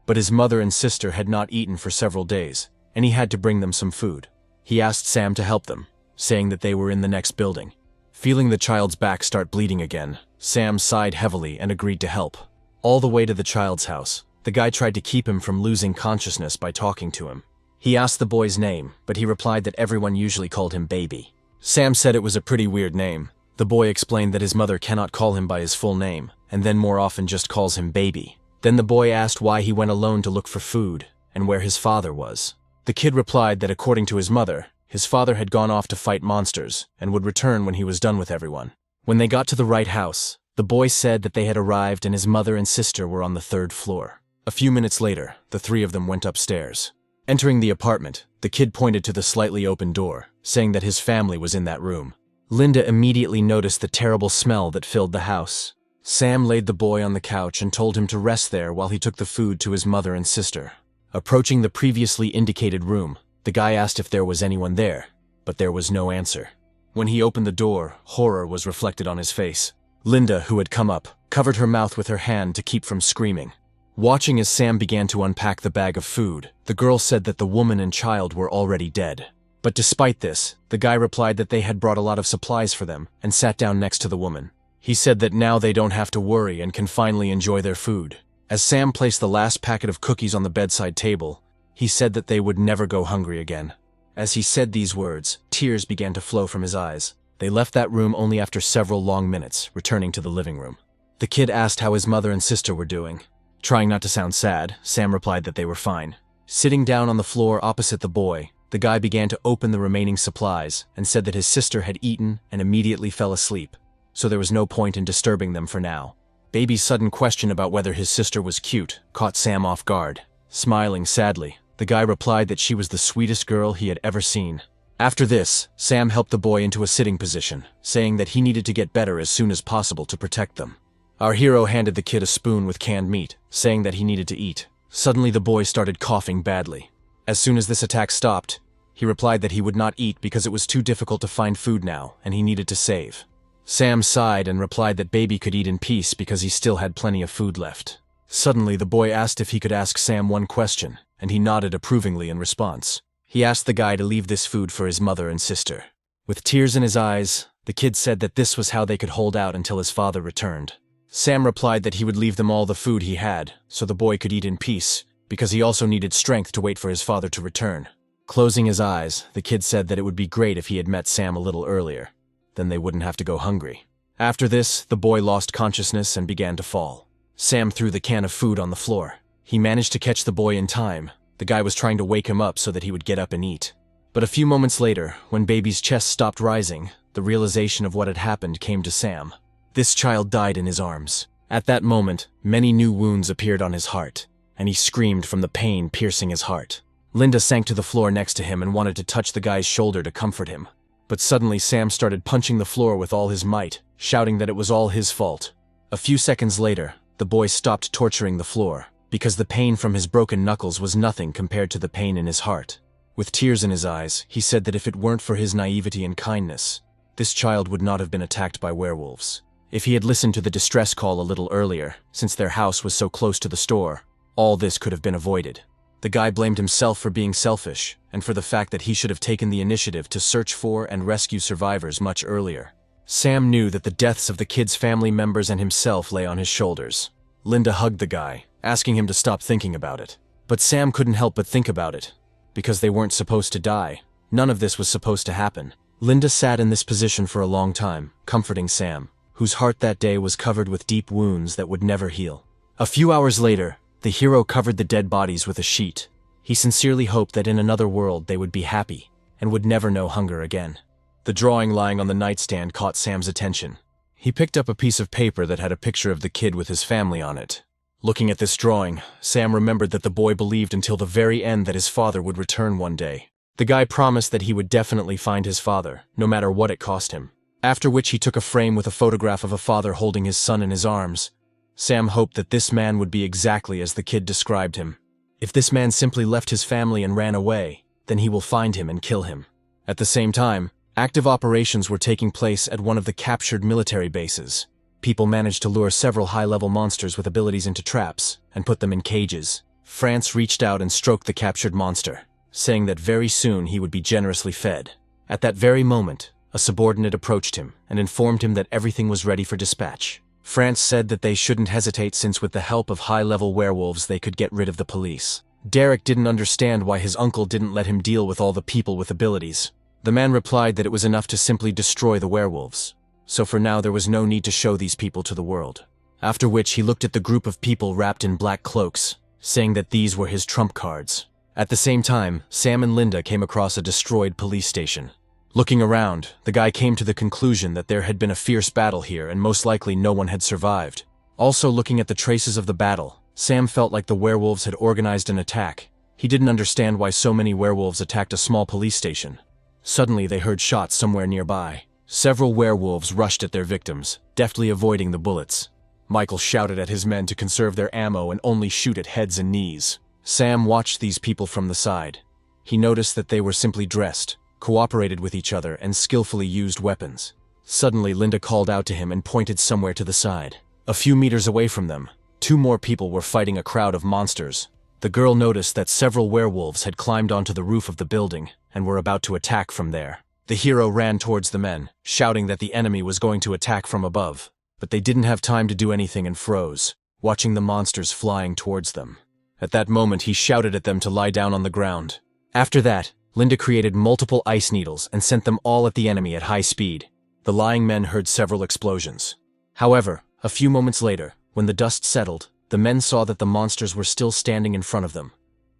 But his mother and sister had not eaten for several days, and he had to bring them some food. He asked Sam to help them, saying that they were in the next building. Feeling the child's back start bleeding again, Sam sighed heavily and agreed to help. All the way to the child's house, the guy tried to keep him from losing consciousness by talking to him. He asked the boy's name, but he replied that everyone usually called him Baby. Sam said it was a pretty weird name. The boy explained that his mother cannot call him by his full name, and then more often just calls him Baby. Then the boy asked why he went alone to look for food, and where his father was. The kid replied that according to his mother, his father had gone off to fight monsters, and would return when he was done with everyone. When they got to the right house, the boy said that they had arrived and his mother and sister were on the 3rd floor. A few minutes later, the 3 of them went upstairs. Entering the apartment, the kid pointed to the slightly open door, saying that his family was in that room. Linda immediately noticed the terrible smell that filled the house. Sam laid the boy on the couch and told him to rest there while he took the food to his mother and sister. Approaching the previously indicated room, the guy asked if there was anyone there. but there was no answer. When he opened the door, horror was reflected on his face. Linda, who had come up, covered her mouth with her hand to keep from screaming. Watching as Sam began to unpack the bag of food, the girl said that the woman and child were already dead. But despite this, the guy replied that they had brought a lot of supplies for them and sat down next to the woman. He said that now they don't have to worry and can finally enjoy their food. As Sam placed the last packet of cookies on the bedside table, he said that they would never go hungry again. As he said these words, tears began to flow from his eyes. They left that room only after several long minutes, returning to the living room. The kid asked how his mother and sister were doing. Trying not to sound sad, Sam replied that they were fine. Sitting down on the floor opposite the boy, the guy began to open the remaining supplies and said that his sister had eaten and immediately fell asleep, so there was no point in disturbing them for now. Baby's sudden question about whether his sister was cute caught Sam off guard. Smiling sadly, the guy replied that she was the sweetest girl he had ever seen. After this, Sam helped the boy into a sitting position, saying that he needed to get better as soon as possible to protect them. Our hero handed the kid a spoon with canned meat, saying that he needed to eat. Suddenly the boy started coughing badly. As soon as this attack stopped, he replied that he would not eat because it was too difficult to find food now and he needed to save. Sam sighed and replied that baby could eat in peace because he still had plenty of food left. Suddenly the boy asked if he could ask Sam one question, and he nodded approvingly in response. He asked the guy to leave this food for his mother and sister. With tears in his eyes, the kid said that this was how they could hold out until his father returned. Sam replied that he would leave them all the food he had, so the boy could eat in peace, because he also needed strength to wait for his father to return. Closing his eyes, the kid said that it would be great if he had met Sam a little earlier. Then they wouldn't have to go hungry. After this, the boy lost consciousness and began to fall. Sam threw the can of food on the floor. He managed to catch the boy in time. The guy was trying to wake him up so that he would get up and eat. But a few moments later, when baby's chest stopped rising, the realization of what had happened came to Sam. This child died in his arms. At that moment, many new wounds appeared on his heart, and he screamed from the pain piercing his heart. Linda sank to the floor next to him and wanted to touch the guy's shoulder to comfort him. But suddenly Sam started punching the floor with all his might, shouting that it was all his fault. A few seconds later, the boy stopped torturing the floor, because the pain from his broken knuckles was nothing compared to the pain in his heart. With tears in his eyes, he said that if it weren't for his naivety and kindness, this child would not have been attacked by werewolves. If he had listened to the distress call a little earlier, since their house was so close to the store, all this could have been avoided. The guy blamed himself for being selfish, and for the fact that he should have taken the initiative to search for and rescue survivors much earlier. Sam knew that the deaths of the kid's family members and himself lay on his shoulders. Linda hugged the guy, asking him to stop thinking about it. But Sam couldn't help but think about it, because they weren't supposed to die. None of this was supposed to happen. Linda sat in this position for a long time, comforting Sam, whose heart that day was covered with deep wounds that would never heal. A few hours later, the hero covered the dead bodies with a sheet. He sincerely hoped that in another world they would be happy, and would never know hunger again. The drawing lying on the nightstand caught Sam's attention. He picked up a piece of paper that had a picture of the kid with his family on it. Looking at this drawing, Sam remembered that the boy believed until the very end that his father would return one day. The guy promised that he would definitely find his father, no matter what it cost him. After which he took a frame with a photograph of a father holding his son in his arms. Sam hoped that this man would be exactly as the kid described him. If this man simply left his family and ran away, then he will find him and kill him. At the same time, active operations were taking place at one of the captured military bases. People managed to lure several high-level monsters with abilities into traps and put them in cages. France reached out and stroked the captured monster, saying that very soon he would be generously fed. At that very moment, a subordinate approached him and informed him that everything was ready for dispatch. France said that they shouldn't hesitate since with the help of high-level werewolves they could get rid of the police. Derek didn't understand why his uncle didn't let him deal with all the people with abilities. The man replied that it was enough to simply destroy the werewolves. So for now there was no need to show these people to the world. After which he looked at the group of people wrapped in black cloaks, saying that these were his trump cards. At the same time, Sam and Linda came across a destroyed police station. Looking around, the guy came to the conclusion that there had been a fierce battle here and most likely no one had survived. Also looking at the traces of the battle, Sam felt like the werewolves had organized an attack. He didn't understand why so many werewolves attacked a small police station. Suddenly they heard shots somewhere nearby. Several werewolves rushed at their victims, deftly avoiding the bullets. Michael shouted at his men to conserve their ammo and only shoot at heads and knees. Sam watched these people from the side. He noticed that they were simply dressed, cooperated with each other, and skillfully used weapons. Suddenly, Linda called out to him and pointed somewhere to the side. A few meters away from them, 2 more people were fighting a crowd of monsters. The girl noticed that several werewolves had climbed onto the roof of the building and were about to attack from there. The hero ran towards the men, shouting that the enemy was going to attack from above. But they didn't have time to do anything and froze, watching the monsters flying towards them. At that moment, he shouted at them to lie down on the ground. After that, Linda created multiple ice needles and sent them all at the enemy at high speed. The lying men heard several explosions. However, a few moments later, when the dust settled, the men saw that the monsters were still standing in front of them.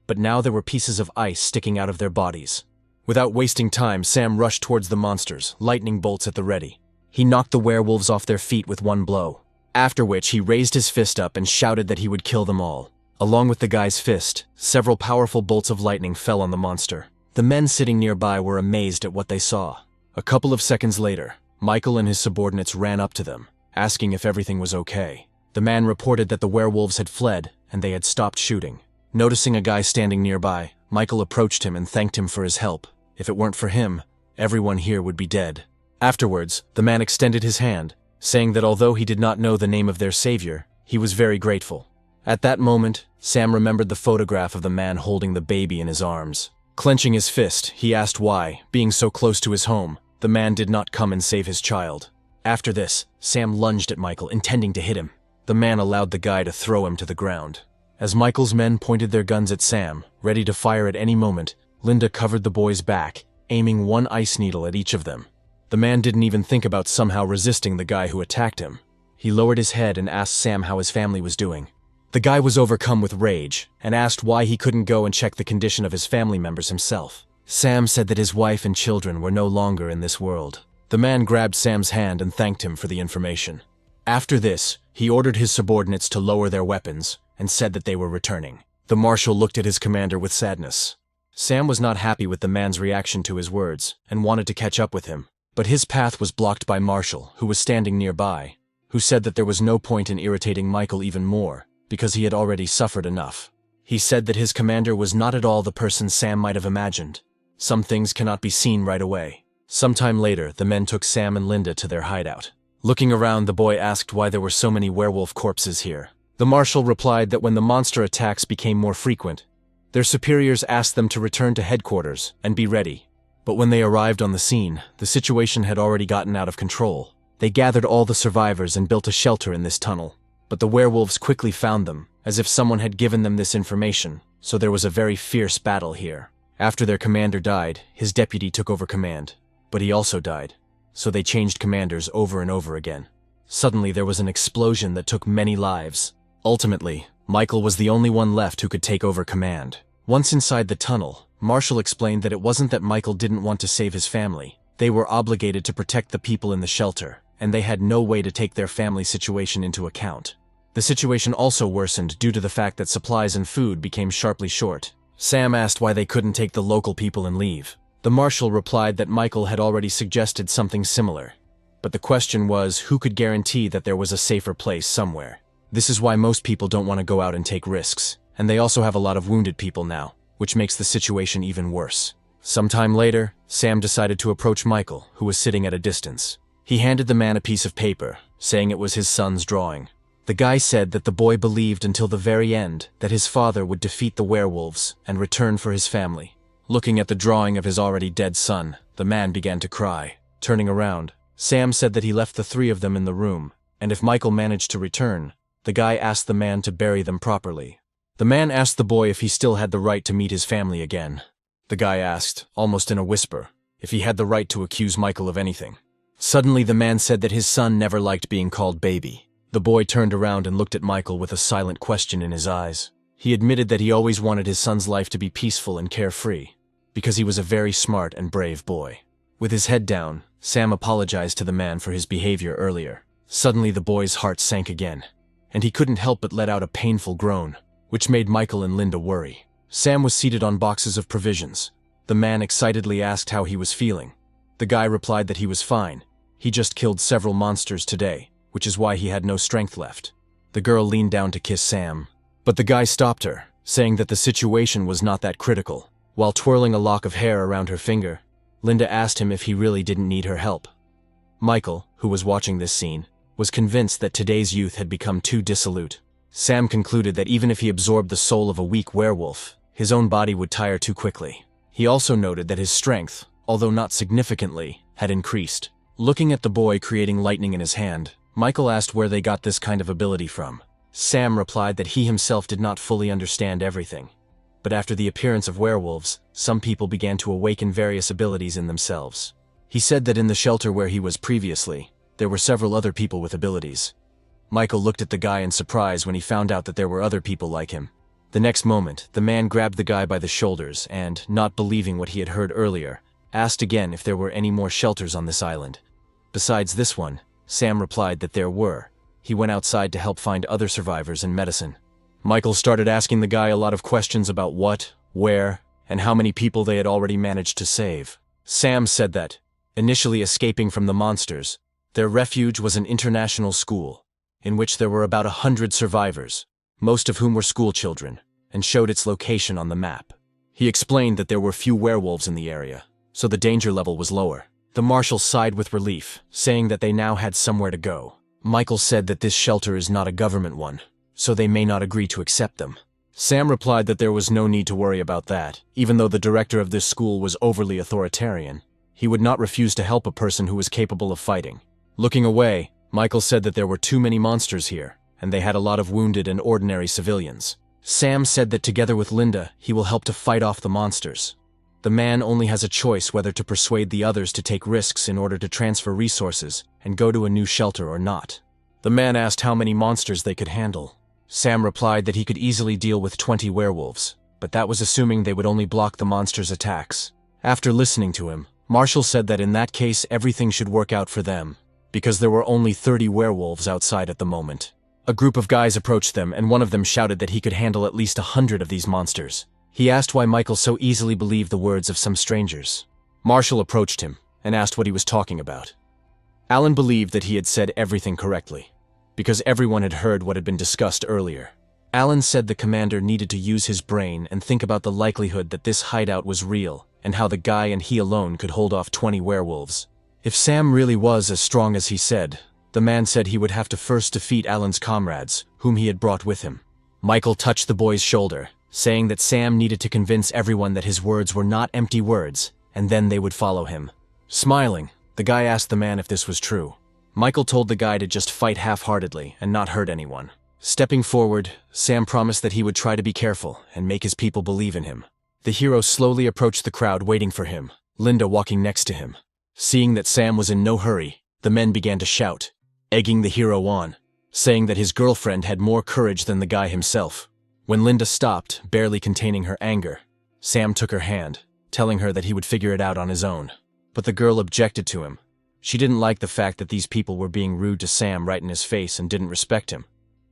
But now there were pieces of ice sticking out of their bodies. Without wasting time, Sam rushed towards the monsters, lightning bolts at the ready. He knocked the werewolves off their feet with one blow, after which he raised his fist up and shouted that he would kill them all. Along with the guy's fist, several powerful bolts of lightning fell on the monster. The men sitting nearby were amazed at what they saw. A couple of seconds later, Michael and his subordinates ran up to them, asking if everything was okay. The man reported that the werewolves had fled and they had stopped shooting. Noticing a guy standing nearby, Michael approached him and thanked him for his help. If it weren't for him, everyone here would be dead. Afterwards, the man extended his hand, saying that although he did not know the name of their savior, he was very grateful. At that moment, Sam remembered the photograph of the man holding the baby in his arms. Clenching his fist, he asked why, being so close to his home, the man did not come and save his child. After this, Sam lunged at Michael, intending to hit him. The man allowed the guy to throw him to the ground. As Michael's men pointed their guns at Sam, ready to fire at any moment, Linda covered the boys back, aiming one ice needle at each of them. The man didn't even think about somehow resisting the guy who attacked him. He lowered his head and asked Sam how his family was doing. The guy was overcome with rage and asked why he couldn't go and check the condition of his family members himself. Sam said that his wife and children were no longer in this world. The man grabbed Sam's hand and thanked him for the information. After this, he ordered his subordinates to lower their weapons and said that they were returning. The marshal looked at his commander with sadness. Sam was not happy with the man's reaction to his words and wanted to catch up with him, but his path was blocked by Marshall, who was standing nearby, who said that there was no point in irritating Michael even more, because he had already suffered enough. He said that his commander was not at all the person Sam might have imagined. Some things cannot be seen right away. Sometime later, the men took Sam and Linda to their hideout. Looking around, the boy asked why there were so many werewolf corpses here. The marshal replied that when the monster attacks became more frequent, their superiors asked them to return to headquarters and be ready. But when they arrived on the scene, the situation had already gotten out of control. They gathered all the survivors and built a shelter in this tunnel. But the werewolves quickly found them, as if someone had given them this information, so there was a very fierce battle here. After their commander died, his deputy took over command, but he also died, so they changed commanders over and over again. Suddenly there was an explosion that took many lives. Ultimately, Michael was the only one left who could take over command. Once inside the tunnel, Marshall explained that it wasn't that Michael didn't want to save his family. They were obligated to protect the people in the shelter, and they had no way to take their family situation into account. The situation also worsened due to the fact that supplies and food became sharply short. Sam asked why they couldn't take the local people and leave. The marshal replied that Michael had already suggested something similar. But the question was, who could guarantee that there was a safer place somewhere? This is why most people don't want to go out and take risks, and they also have a lot of wounded people now, which makes the situation even worse. Sometime later, Sam decided to approach Michael, who was sitting at a distance. He handed the man a piece of paper, saying it was his son's drawing. The guy said that the boy believed until the very end that his father would defeat the werewolves and return for his family. Looking at the drawing of his already dead son, the man began to cry. Turning around, Sam said that he left the 3 of them in the room, and if Michael managed to return, the guy asked the man to bury them properly. The man asked the boy if he still had the right to meet his family again. The guy asked, almost in a whisper, if he had the right to accuse Michael of anything. Suddenly the man said that his son never liked being called baby. The boy turned around and looked at Michael with a silent question in his eyes. He admitted that he always wanted his son's life to be peaceful and carefree, because he was a very smart and brave boy. With his head down, Sam apologized to the man for his behavior earlier. Suddenly the boy's heart sank again, and he couldn't help but let out a painful groan, which made Michael and Linda worry. Sam was seated on boxes of provisions. The man excitedly asked how he was feeling. The guy replied that he was fine. He just killed several monsters today, which is why he had no strength left. The girl leaned down to kiss Sam, but the guy stopped her, saying that the situation was not that critical. While twirling a lock of hair around her finger, Linda asked him if he really didn't need her help. Michael, who was watching this scene, was convinced that today's youth had become too dissolute. Sam concluded that even if he absorbed the soul of a weak werewolf, his own body would tire too quickly. He also noted that his strength, although not significantly, had increased. Looking at the boy creating lightning in his hand, Michael asked where they got this kind of ability from. Sam replied that he himself did not fully understand everything. But after the appearance of werewolves, some people began to awaken various abilities in themselves. He said that in the shelter where he was previously, there were several other people with abilities. Michael looked at the guy in surprise when he found out that there were other people like him. The next moment, the man grabbed the guy by the shoulders and, not believing what he had heard earlier, asked again if there were any more shelters on this island. Besides this one, Sam replied that there were. He went outside to help find other survivors and medicine. Michael started asking the guy a lot of questions about what, where, and how many people they had already managed to save. Sam said that, initially escaping from the monsters, their refuge was an international school, in which there were about 100 survivors, most of whom were schoolchildren, and showed its location on the map. He explained that there were few werewolves in the area, so the danger level was lower. The marshal sighed with relief, saying that they now had somewhere to go. Michael said that this shelter is not a government one, so they may not agree to accept them. Sam replied that there was no need to worry about that. Even though the director of this school was overly authoritarian, he would not refuse to help a person who was capable of fighting. Looking away, Michael said that there were too many monsters here, and they had a lot of wounded and ordinary civilians. Sam said that together with Linda, he will help to fight off the monsters. The man only has a choice whether to persuade the others to take risks in order to transfer resources and go to a new shelter or not. The man asked how many monsters they could handle. Sam replied that he could easily deal with 20 werewolves, but that was assuming they would only block the monsters' attacks. After listening to him, Marshall said that in that case everything should work out for them, because there were only 30 werewolves outside at the moment. A group of guys approached them, and one of them shouted that he could handle at least 100 of these monsters. He asked why Michael so easily believed the words of some strangers. Marshall approached him and asked what he was talking about. Alan believed that he had said everything correctly, because everyone had heard what had been discussed earlier. Alan said the commander needed to use his brain and think about the likelihood that this hideout was real and how the guy and he alone could hold off 20 werewolves. If Sam really was as strong as he said, the man said he would have to first defeat Alan's comrades, whom he had brought with him. Michael touched the boy's shoulder, saying that Sam needed to convince everyone that his words were not empty words, and then they would follow him. Smiling, the guy asked the man if this was true. Michael told the guy to just fight half-heartedly and not hurt anyone. Stepping forward, Sam promised that he would try to be careful and make his people believe in him. The hero slowly approached the crowd waiting for him, Linda walking next to him. Seeing that Sam was in no hurry, the men began to shout, egging the hero on, saying that his girlfriend had more courage than the guy himself. When Linda stopped, barely containing her anger, Sam took her hand, telling her that he would figure it out on his own. But the girl objected to him. She didn't like the fact that these people were being rude to Sam right in his face and didn't respect him.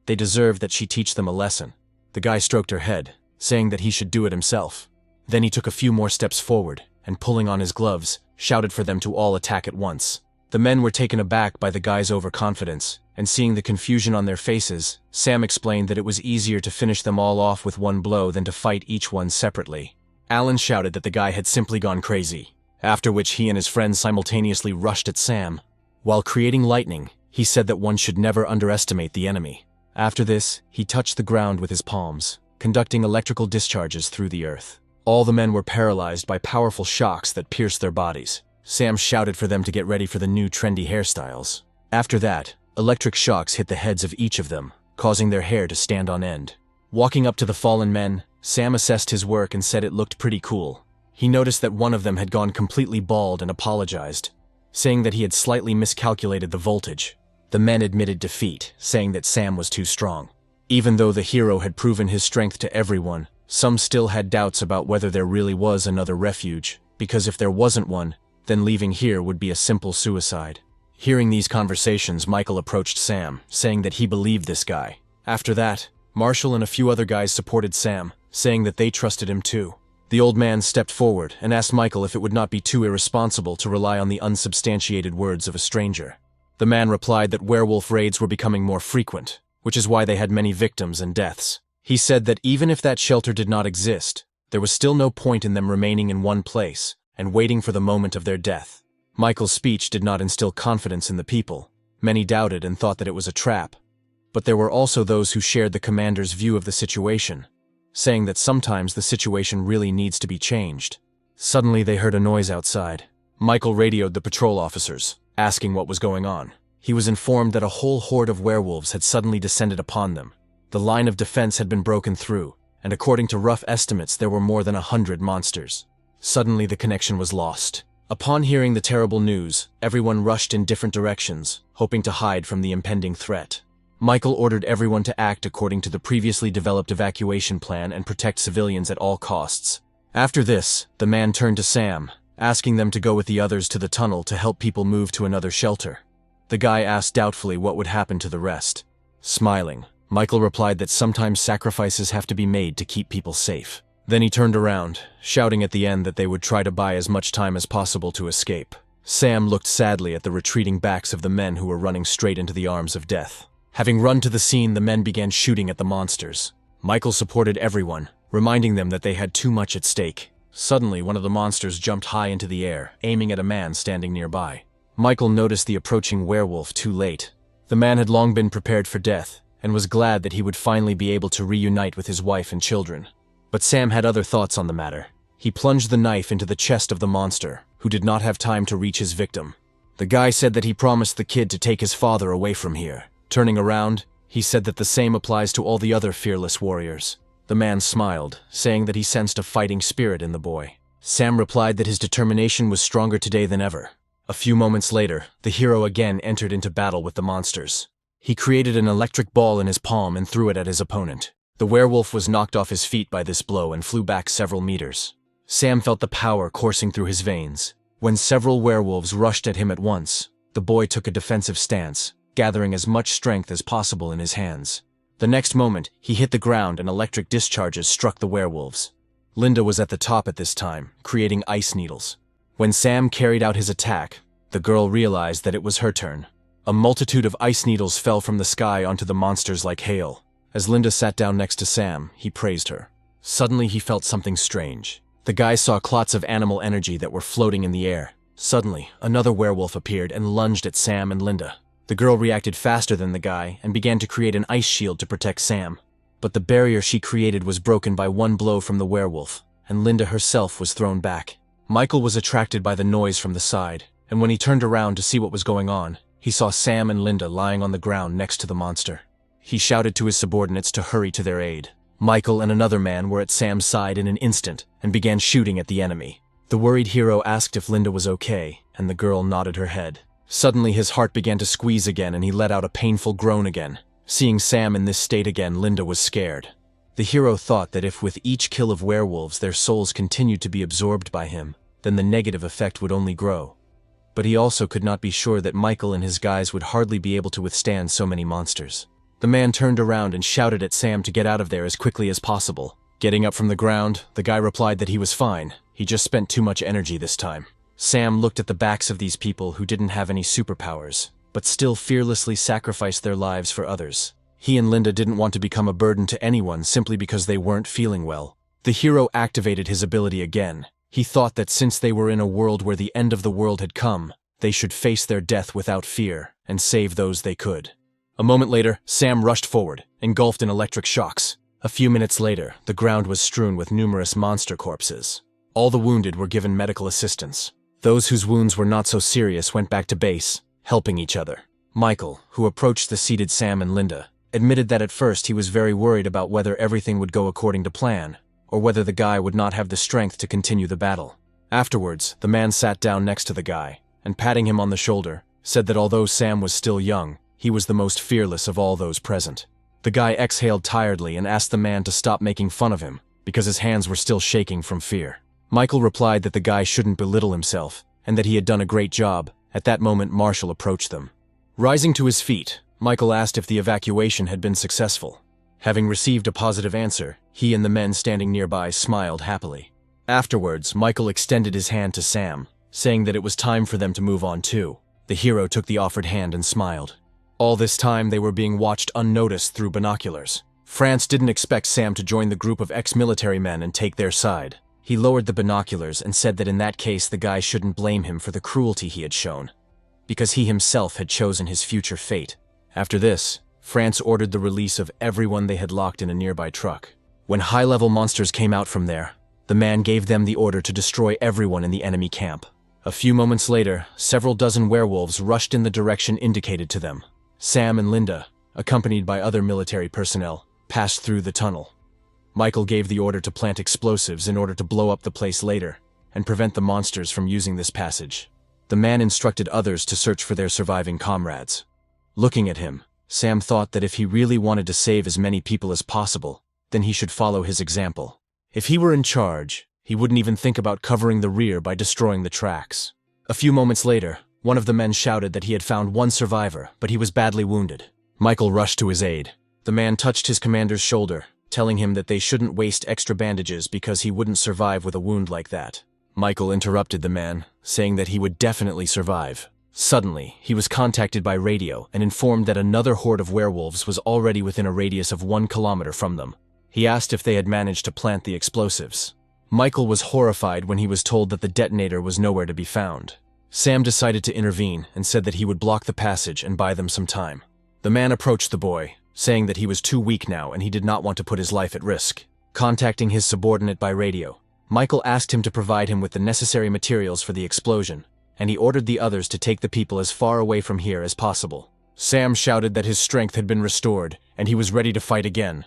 They deserved that she teach them a lesson. The guy stroked her head, saying that he should do it himself. Then he took a few more steps forward, and pulling on his gloves, shouted for them to all attack at once. The men were taken aback by the guy's overconfidence, and seeing the confusion on their faces, Sam explained that it was easier to finish them all off with one blow than to fight each one separately. Alan shouted that the guy had simply gone crazy, after which he and his friends simultaneously rushed at Sam. While creating lightning, he said that one should never underestimate the enemy. After this, he touched the ground with his palms, conducting electrical discharges through the earth. All the men were paralyzed by powerful shocks that pierced their bodies. Sam shouted for them to get ready for the new trendy hairstyles. After that, electric shocks hit the heads of each of them, causing their hair to stand on end. Walking up to the fallen men, Sam assessed his work and said it looked pretty cool. He noticed that one of them had gone completely bald and apologized, saying that he had slightly miscalculated the voltage. The men admitted defeat, saying that Sam was too strong. Even though the hero had proven his strength to everyone, some still had doubts about whether there really was another refuge, because if there wasn't one, then leaving here would be a simple suicide. Hearing these conversations, Michael approached Sam, saying that he believed this guy. After that, Marshall and a few other guys supported Sam, saying that they trusted him too. The old man stepped forward and asked Michael if it would not be too irresponsible to rely on the unsubstantiated words of a stranger. The man replied that werewolf raids were becoming more frequent, which is why they had many victims and deaths. He said that even if that shelter did not exist, there was still no point in them remaining in one place, and waiting for the moment of their death. Michael's speech did not instill confidence in the people. Many doubted and thought that it was a trap. But there were also those who shared the commander's view of the situation, saying that sometimes the situation really needs to be changed. Suddenly they heard a noise outside. Michael radioed the patrol officers, asking what was going on. He was informed that a whole horde of werewolves had suddenly descended upon them. The line of defense had been broken through, and according to rough estimates there were more than 100 monsters. Suddenly the connection was lost. Upon hearing the terrible news, everyone rushed in different directions, hoping to hide from the impending threat. Michael ordered everyone to act according to the previously developed evacuation plan and protect civilians at all costs. After this, the man turned to Sam, asking them to go with the others to the tunnel to help people move to another shelter. The guy asked doubtfully what would happen to the rest. Smiling, Michael replied that sometimes sacrifices have to be made to keep people safe. Then he turned around, shouting at the end that they would try to buy as much time as possible to escape. Sam looked sadly at the retreating backs of the men who were running straight into the arms of death. Having run to the scene, the men began shooting at the monsters. Michael supported everyone, reminding them that they had too much at stake. Suddenly, one of the monsters jumped high into the air, aiming at a man standing nearby. Michael noticed the approaching werewolf too late. The man had long been prepared for death, and was glad that he would finally be able to reunite with his wife and children. But Sam had other thoughts on the matter. He plunged the knife into the chest of the monster, who did not have time to reach his victim. The guy said that he promised the kid to take his father away from here. Turning around, he said that the same applies to all the other fearless warriors. The man smiled, saying that he sensed a fighting spirit in the boy. Sam replied that his determination was stronger today than ever. A few moments later, the hero again entered into battle with the monsters. He created an electric ball in his palm and threw it at his opponent. The werewolf was knocked off his feet by this blow and flew back several meters. Sam felt the power coursing through his veins. When several werewolves rushed at him at once, the boy took a defensive stance, gathering as much strength as possible in his hands. The next moment, he hit the ground and electric discharges struck the werewolves. Linda was at the top at this time, creating ice needles. When Sam carried out his attack, the girl realized that it was her turn. A multitude of ice needles fell from the sky onto the monsters like hail. As Linda sat down next to Sam, he praised her. Suddenly he felt something strange. The guy saw clots of animal energy that were floating in the air. Suddenly, another werewolf appeared and lunged at Sam and Linda. The girl reacted faster than the guy and began to create an ice shield to protect Sam. But the barrier she created was broken by one blow from the werewolf, and Linda herself was thrown back. Michael was attracted by the noise from the side, and when he turned around to see what was going on, he saw Sam and Linda lying on the ground next to the monster. He shouted to his subordinates to hurry to their aid. Michael and another man were at Sam's side in an instant and began shooting at the enemy. The worried hero asked if Linda was okay, and the girl nodded her head. Suddenly his heart began to squeeze again and he let out a painful groan again. Seeing Sam in this state again, Linda was scared. The hero thought that if with each kill of werewolves their souls continued to be absorbed by him, then the negative effect would only grow. But he also could not be sure that Michael and his guys would hardly be able to withstand so many monsters. The man turned around and shouted at Sam to get out of there as quickly as possible. Getting up from the ground, the guy replied that he was fine. He just spent too much energy this time. Sam looked at the backs of these people who didn't have any superpowers, but still fearlessly sacrificed their lives for others. He and Linda didn't want to become a burden to anyone simply because they weren't feeling well. The hero activated his ability again. He thought that since they were in a world where the end of the world had come, they should face their death without fear and save those they could. A moment later, Sam rushed forward, engulfed in electric shocks. A few minutes later, the ground was strewn with numerous monster corpses. All the wounded were given medical assistance. Those whose wounds were not so serious went back to base, helping each other. Michael, who approached the seated Sam and Linda, admitted that at first he was very worried about whether everything would go according to plan, or whether the guy would not have the strength to continue the battle. Afterwards, the man sat down next to the guy, and patting him on the shoulder, said that although Sam was still young, he was the most fearless of all those present. The guy exhaled tiredly and asked the man to stop making fun of him, because his hands were still shaking from fear. Michael replied that the guy shouldn't belittle himself, and that he had done a great job. At that moment, Marshall approached them. Rising to his feet, Michael asked if the evacuation had been successful. Having received a positive answer, he and the men standing nearby smiled happily. Afterwards, Michael extended his hand to Sam, saying that it was time for them to move on too. The hero took the offered hand and smiled. All this time, they were being watched unnoticed through binoculars. France didn't expect Sam to join the group of ex-military men and take their side. He lowered the binoculars and said that in that case the guy shouldn't blame him for the cruelty he had shown, because he himself had chosen his future fate. After this, France ordered the release of everyone they had locked in a nearby truck. When high-level monsters came out from there, the man gave them the order to destroy everyone in the enemy camp. A few moments later, several dozen werewolves rushed in the direction indicated to them. Sam and Linda, accompanied by other military personnel, passed through the tunnel. Michael gave the order to plant explosives in order to blow up the place later and prevent the monsters from using this passage. The man instructed others to search for their surviving comrades. Looking at him, Sam thought that if he really wanted to save as many people as possible, then he should follow his example. If he were in charge, he wouldn't even think about covering the rear by destroying the tracks. A few moments later, one of the men shouted that he had found one survivor, but he was badly wounded. Michael rushed to his aid. The man touched his commander's shoulder, telling him that they shouldn't waste extra bandages because he wouldn't survive with a wound like that. Michael interrupted the man, saying that he would definitely survive. Suddenly, he was contacted by radio and informed that another horde of werewolves was already within a radius of 1 kilometer from them. He asked if they had managed to plant the explosives. Michael was horrified when he was told that the detonator was nowhere to be found. Sam decided to intervene and said that he would block the passage and buy them some time. The man approached the boy, saying that he was too weak now and he did not want to put his life at risk. Contacting his subordinate by radio, Michael asked him to provide him with the necessary materials for the explosion, and he ordered the others to take the people as far away from here as possible. Sam shouted that his strength had been restored and he was ready to fight again.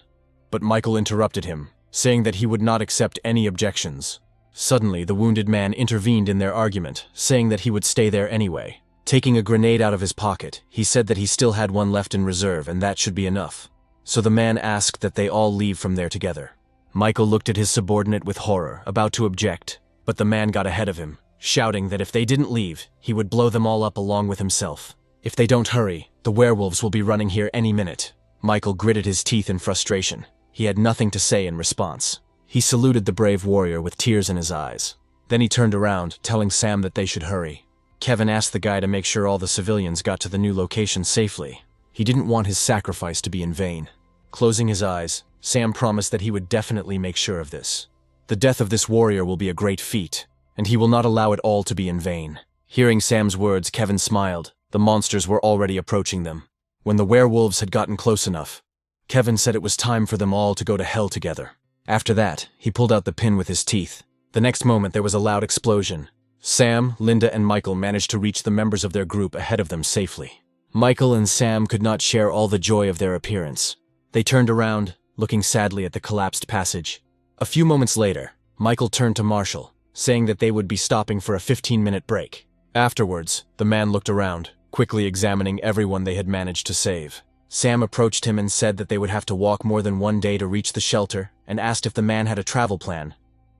But Michael interrupted him, saying that he would not accept any objections. Suddenly, the wounded man intervened in their argument, saying that he would stay there anyway. Taking a grenade out of his pocket, he said that he still had one left in reserve and that should be enough. So the man asked that they all leave from there together. Michael looked at his subordinate with horror, about to object, but the man got ahead of him, shouting that if they didn't leave, he would blow them all up along with himself. If they don't hurry, the werewolves will be running here any minute. Michael gritted his teeth in frustration. He had nothing to say in response. He saluted the brave warrior with tears in his eyes. Then he turned around, telling Sam that they should hurry. Kevin asked the guy to make sure all the civilians got to the new location safely. He didn't want his sacrifice to be in vain. Closing his eyes, Sam promised that he would definitely make sure of this. The death of this warrior will be a great feat, and he will not allow it all to be in vain. Hearing Sam's words, Kevin smiled. The monsters were already approaching them. When the werewolves had gotten close enough, Kevin said it was time for them all to go to hell together. After that, he pulled out the pin with his teeth. The next moment there was a loud explosion. Sam, Linda, and Michael managed to reach the members of their group ahead of them safely. Michael and Sam could not share all the joy of their appearance. They turned around, looking sadly at the collapsed passage. A few moments later, Michael turned to Marshall, saying that they would be stopping for a 15-minute break. Afterwards, the man looked around, quickly examining everyone they had managed to save. Sam approached him and said that they would have to walk more than 1 day to reach the shelter and asked if the man had a travel plan.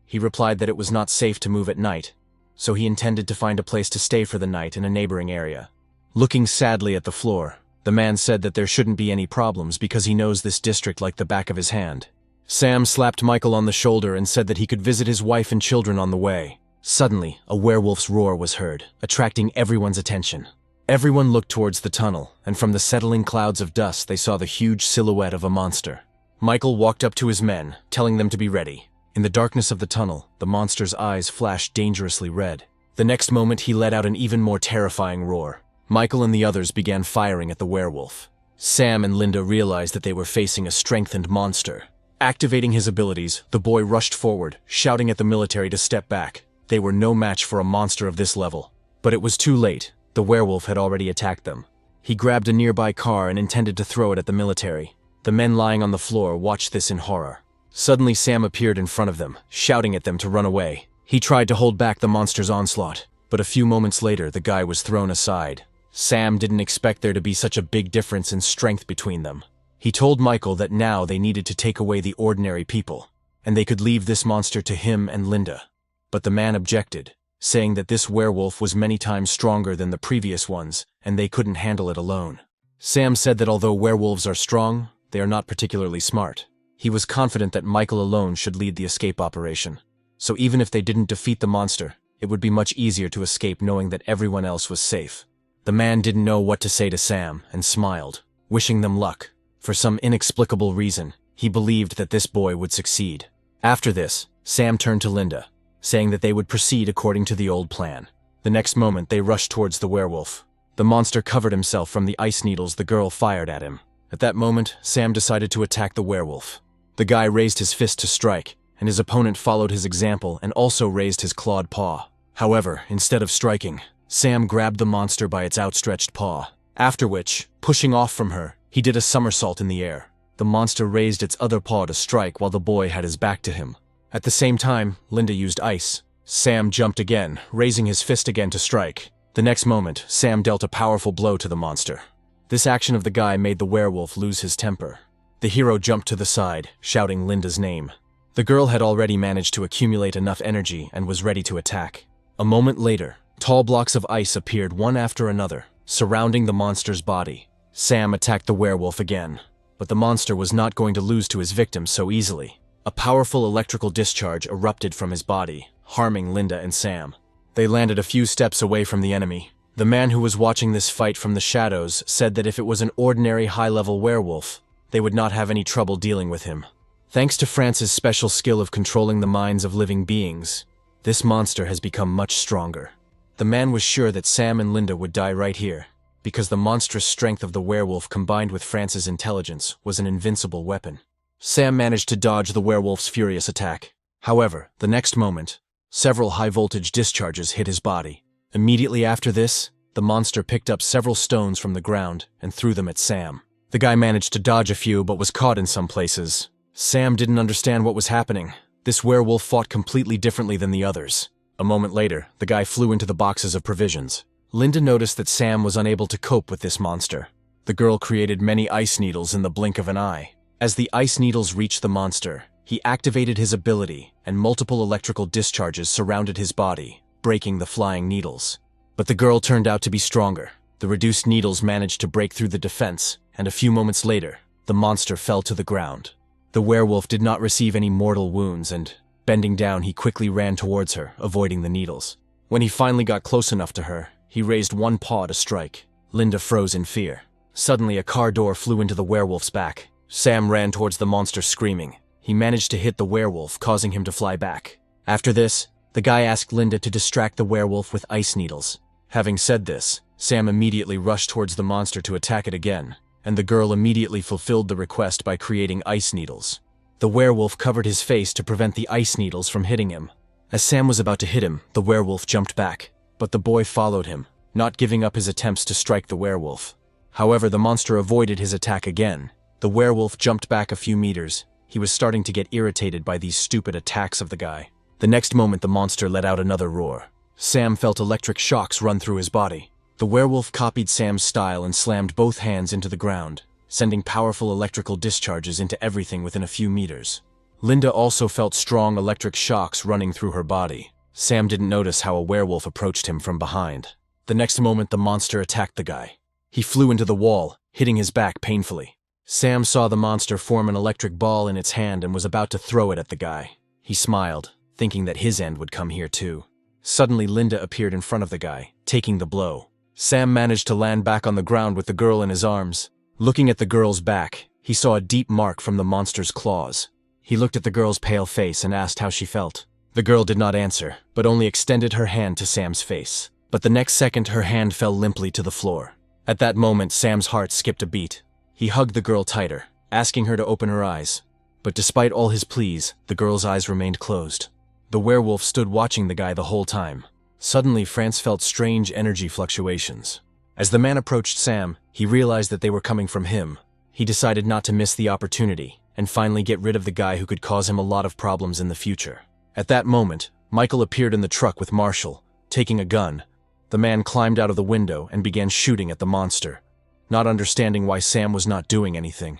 He replied that it was not safe to move at night, so he intended to find a place to stay for the night in a neighboring area. Looking sadly at the floor, the man said that there shouldn't be any problems because he knows this district like the back of his hand. Sam slapped Michael on the shoulder and said that he could visit his wife and children on the way. Suddenly, a werewolf's roar was heard, attracting everyone's attention. Everyone looked towards the tunnel, and from the settling clouds of dust they saw the huge silhouette of a monster. Michael walked up to his men, telling them to be ready. In the darkness of the tunnel, the monster's eyes flashed dangerously red. The next moment he let out an even more terrifying roar. Michael and the others began firing at the werewolf. Sam and Linda realized that they were facing a strengthened monster. Activating his abilities, the boy rushed forward, shouting at the military to step back. They were no match for a monster of this level. But it was too late. The werewolf had already attacked them. He grabbed a nearby car and intended to throw it at the military. The men lying on the floor watched this in horror. Suddenly Sam appeared in front of them, shouting at them to run away. He tried to hold back the monster's onslaught, but a few moments later the guy was thrown aside. Sam didn't expect there to be such a big difference in strength between them. He told Michael that now they needed to take away the ordinary people, and they could leave this monster to him and Linda. But the man objected, saying that this werewolf was many times stronger than the previous ones, and they couldn't handle it alone. Sam said that although werewolves are strong, they are not particularly smart. He was confident that Michael alone should lead the escape operation. So even if they didn't defeat the monster, it would be much easier to escape knowing that everyone else was safe. The man didn't know what to say to Sam, and smiled, wishing them luck. For some inexplicable reason, he believed that this boy would succeed. After this, Sam turned to Linda, saying that they would proceed according to the old plan. The next moment, they rushed towards the werewolf. The monster covered himself from the ice needles the girl fired at him. At that moment, Sam decided to attack the werewolf. The guy raised his fist to strike, and his opponent followed his example and also raised his clawed paw. However, instead of striking, Sam grabbed the monster by its outstretched paw, after which, pushing off from her, he did a somersault in the air. The monster raised its other paw to strike while the boy had his back to him. At the same time, Linda used ice. Sam jumped again, raising his fist again to strike. The next moment, Sam dealt a powerful blow to the monster. This action of the guy made the werewolf lose his temper. The hero jumped to the side, shouting Linda's name. The girl had already managed to accumulate enough energy and was ready to attack. A moment later, tall blocks of ice appeared one after another, surrounding the monster's body. Sam attacked the werewolf again, but the monster was not going to lose to his victim so easily. A powerful electrical discharge erupted from his body, harming Linda and Sam. They landed a few steps away from the enemy. The man who was watching this fight from the shadows said that if it was an ordinary high-level werewolf, they would not have any trouble dealing with him. Thanks to France's special skill of controlling the minds of living beings, this monster has become much stronger. The man was sure that Sam and Linda would die right here, because the monstrous strength of the werewolf combined with France's intelligence was an invincible weapon. Sam managed to dodge the werewolf's furious attack. However, the next moment, several high-voltage discharges hit his body. Immediately after this, the monster picked up several stones from the ground and threw them at Sam. The guy managed to dodge a few but was caught in some places. Sam didn't understand what was happening. This werewolf fought completely differently than the others. A moment later, the guy flew into the boxes of provisions. Linda noticed that Sam was unable to cope with this monster. The girl created many ice needles in the blink of an eye. As the ice needles reached the monster, he activated his ability, and multiple electrical discharges surrounded his body, breaking the flying needles. But the girl turned out to be stronger. The reduced needles managed to break through the defense, and a few moments later, the monster fell to the ground. The werewolf did not receive any mortal wounds, and, bending down, he quickly ran towards her, avoiding the needles. When he finally got close enough to her, he raised one paw to strike. Linda froze in fear. Suddenly, a car door flew into the werewolf's back. Sam ran towards the monster screaming. He managed to hit the werewolf, causing him to fly back. After this, the guy asked Linda to distract the werewolf with ice needles. Having said this, Sam immediately rushed towards the monster to attack it again, and the girl immediately fulfilled the request by creating ice needles. The werewolf covered his face to prevent the ice needles from hitting him. As Sam was about to hit him, the werewolf jumped back, but the boy followed him, not giving up his attempts to strike the werewolf. However, the monster avoided his attack again. The werewolf jumped back a few meters. He was starting to get irritated by these stupid attacks of the guy. The next moment, the monster let out another roar. Sam felt electric shocks run through his body. The werewolf copied Sam's style and slammed both hands into the ground, sending powerful electrical discharges into everything within a few meters. Linda also felt strong electric shocks running through her body. Sam didn't notice how a werewolf approached him from behind. The next moment, the monster attacked the guy. He flew into the wall, hitting his back painfully. Sam saw the monster form an electric ball in its hand and was about to throw it at the guy. He smiled, thinking that his end would come here too. Suddenly, Linda appeared in front of the guy, taking the blow. Sam managed to land back on the ground with the girl in his arms. Looking at the girl's back, he saw a deep mark from the monster's claws. He looked at the girl's pale face and asked how she felt. The girl did not answer, but only extended her hand to Sam's face. But the next second, her hand fell limply to the floor. At that moment, Sam's heart skipped a beat. He hugged the girl tighter, asking her to open her eyes. But despite all his pleas, the girl's eyes remained closed. The werewolf stood watching the guy the whole time. Suddenly, France felt strange energy fluctuations. As the man approached Sam, he realized that they were coming from him. He decided not to miss the opportunity, and finally get rid of the guy who could cause him a lot of problems in the future. At that moment, Michael appeared in the truck with Marshall, taking a gun. The man climbed out of the window and began shooting at the monster, not understanding why Sam was not doing anything.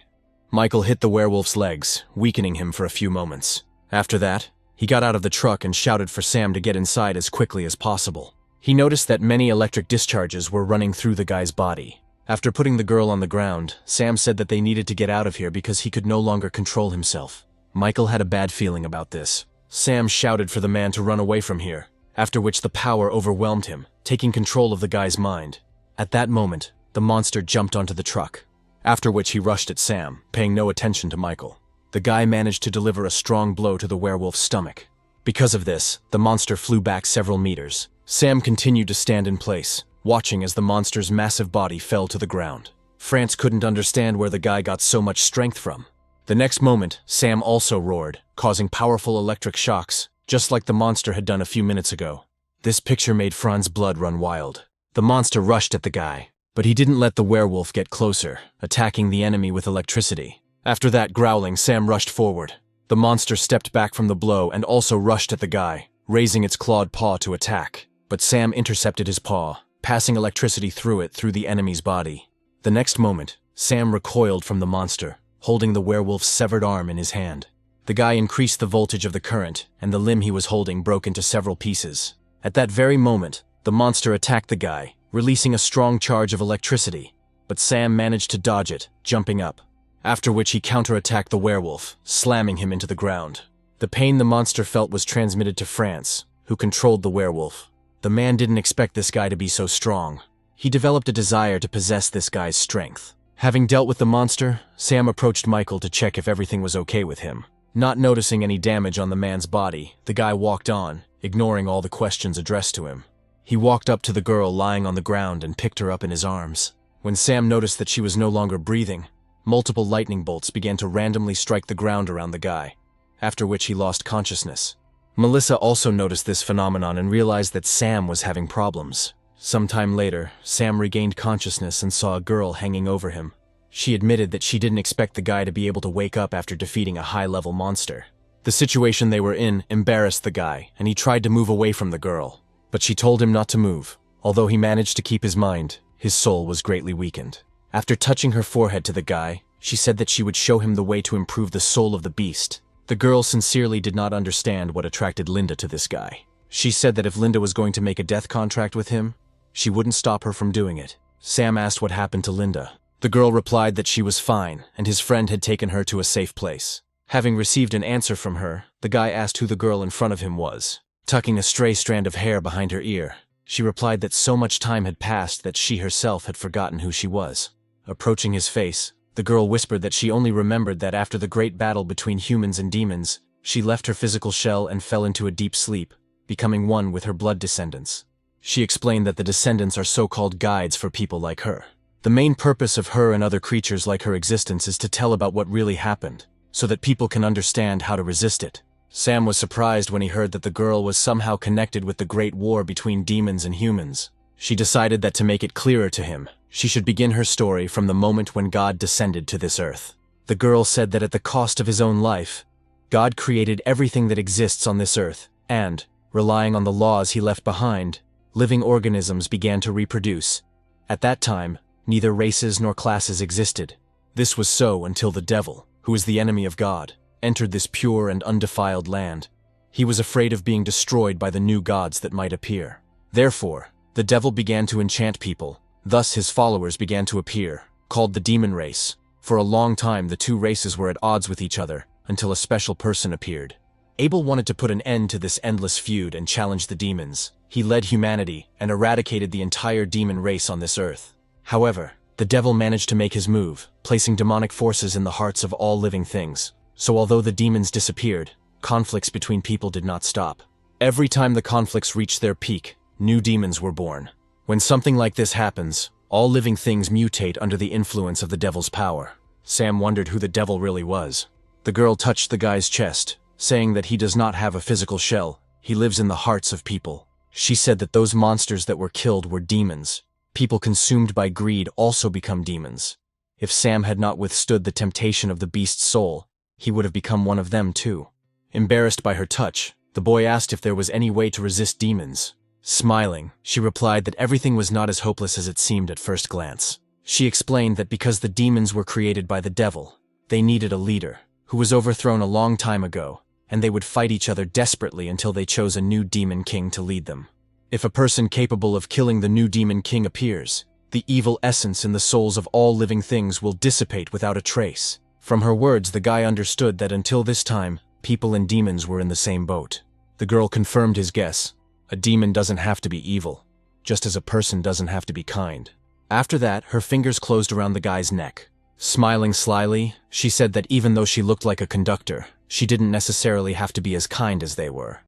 Michael hit the werewolf's legs, weakening him for a few moments. After that, he got out of the truck and shouted for Sam to get inside as quickly as possible. He noticed that many electric discharges were running through the guy's body. After putting the girl on the ground, Sam said that they needed to get out of here because he could no longer control himself. Michael had a bad feeling about this. Sam shouted for the man to run away from here, after which the power overwhelmed him, taking control of the guy's mind. At that moment, the monster jumped onto the truck, after which he rushed at Sam, paying no attention to Michael. The guy managed to deliver a strong blow to the werewolf's stomach. Because of this, the monster flew back several meters. Sam continued to stand in place, watching as the monster's massive body fell to the ground. France couldn't understand where the guy got so much strength from. The next moment, Sam also roared, causing powerful electric shocks, just like the monster had done a few minutes ago. This picture made Fran's blood run wild. The monster rushed at the guy, but he didn't let the werewolf get closer, attacking the enemy with electricity. After that growling, Sam rushed forward. The monster stepped back from the blow and also rushed at the guy, raising its clawed paw to attack. But Sam intercepted his paw, passing electricity through it through the enemy's body. The next moment, Sam recoiled from the monster, holding the werewolf's severed arm in his hand. The guy increased the voltage of the current, and the limb he was holding broke into several pieces. At that very moment, the monster attacked the guy, releasing a strong charge of electricity, but Sam managed to dodge it, jumping up. After which he counterattacked the werewolf, slamming him into the ground. The pain the monster felt was transmitted to France, who controlled the werewolf. The man didn't expect this guy to be so strong. He developed a desire to possess this guy's strength. Having dealt with the monster, Sam approached Michael to check if everything was okay with him. Not noticing any damage on the man's body, the guy walked on, ignoring all the questions addressed to him. He walked up to the girl lying on the ground and picked her up in his arms. When Sam noticed that she was no longer breathing, multiple lightning bolts began to randomly strike the ground around the guy, after which he lost consciousness. Melissa also noticed this phenomenon and realized that Sam was having problems. Sometime later, Sam regained consciousness and saw a girl hanging over him. She admitted that she didn't expect the guy to be able to wake up after defeating a high-level monster. The situation they were in embarrassed the guy, and he tried to move away from the girl. But she told him not to move. Although he managed to keep his mind, his soul was greatly weakened. After touching her forehead to the guy, she said that she would show him the way to improve the soul of the beast. The girl sincerely did not understand what attracted Linda to this guy. She said that if Linda was going to make a death contract with him, she wouldn't stop her from doing it. Sam asked what happened to Linda. The girl replied that she was fine, and his friend had taken her to a safe place. Having received an answer from her, the guy asked who the girl in front of him was. Tucking a stray strand of hair behind her ear, she replied that so much time had passed that she herself had forgotten who she was. Approaching his face, the girl whispered that she only remembered that after the great battle between humans and demons, she left her physical shell and fell into a deep sleep, becoming one with her blood descendants. She explained that the descendants are so-called guides for people like her. The main purpose of her and other creatures like her existence is to tell about what really happened, so that people can understand how to resist it. Sam was surprised when he heard that the girl was somehow connected with the great war between demons and humans. She decided that to make it clearer to him, she should begin her story from the moment when God descended to this earth. The girl said that at the cost of his own life, God created everything that exists on this earth, and, relying on the laws he left behind, living organisms began to reproduce. At that time, neither races nor classes existed. This was so until the devil, who is the enemy of God, entered this pure and undefiled land. He was afraid of being destroyed by the new gods that might appear. Therefore, the devil began to enchant people. Thus his followers began to appear, called the demon race. For a long time the two races were at odds with each other, until a special person appeared. Abel wanted to put an end to this endless feud and challenge the demons. He led humanity and eradicated the entire demon race on this earth. However, the devil managed to make his move, placing demonic forces in the hearts of all living things. So although the demons disappeared, conflicts between people did not stop. Every time the conflicts reached their peak, new demons were born. When something like this happens, all living things mutate under the influence of the devil's power. Sam wondered who the devil really was. The girl touched the guy's chest, saying that he does not have a physical shell, he lives in the hearts of people. She said that those monsters that were killed were demons. People consumed by greed also become demons. If Sam had not withstood the temptation of the beast's soul, he would have become one of them too. Embarrassed by her touch, the boy asked if there was any way to resist demons. Smiling, she replied that everything was not as hopeless as it seemed at first glance. She explained that because the demons were created by the devil, they needed a leader, who was overthrown a long time ago, and they would fight each other desperately until they chose a new demon king to lead them. If a person capable of killing the new demon king appears, the evil essence in the souls of all living things will dissipate without a trace. From her words, the guy understood that until this time, people and demons were in the same boat. The girl confirmed his guess. A demon doesn't have to be evil, just as a person doesn't have to be kind. After that, her fingers closed around the guy's neck. Smiling slyly, she said that even though she looked like a conductor, she didn't necessarily have to be as kind as they were.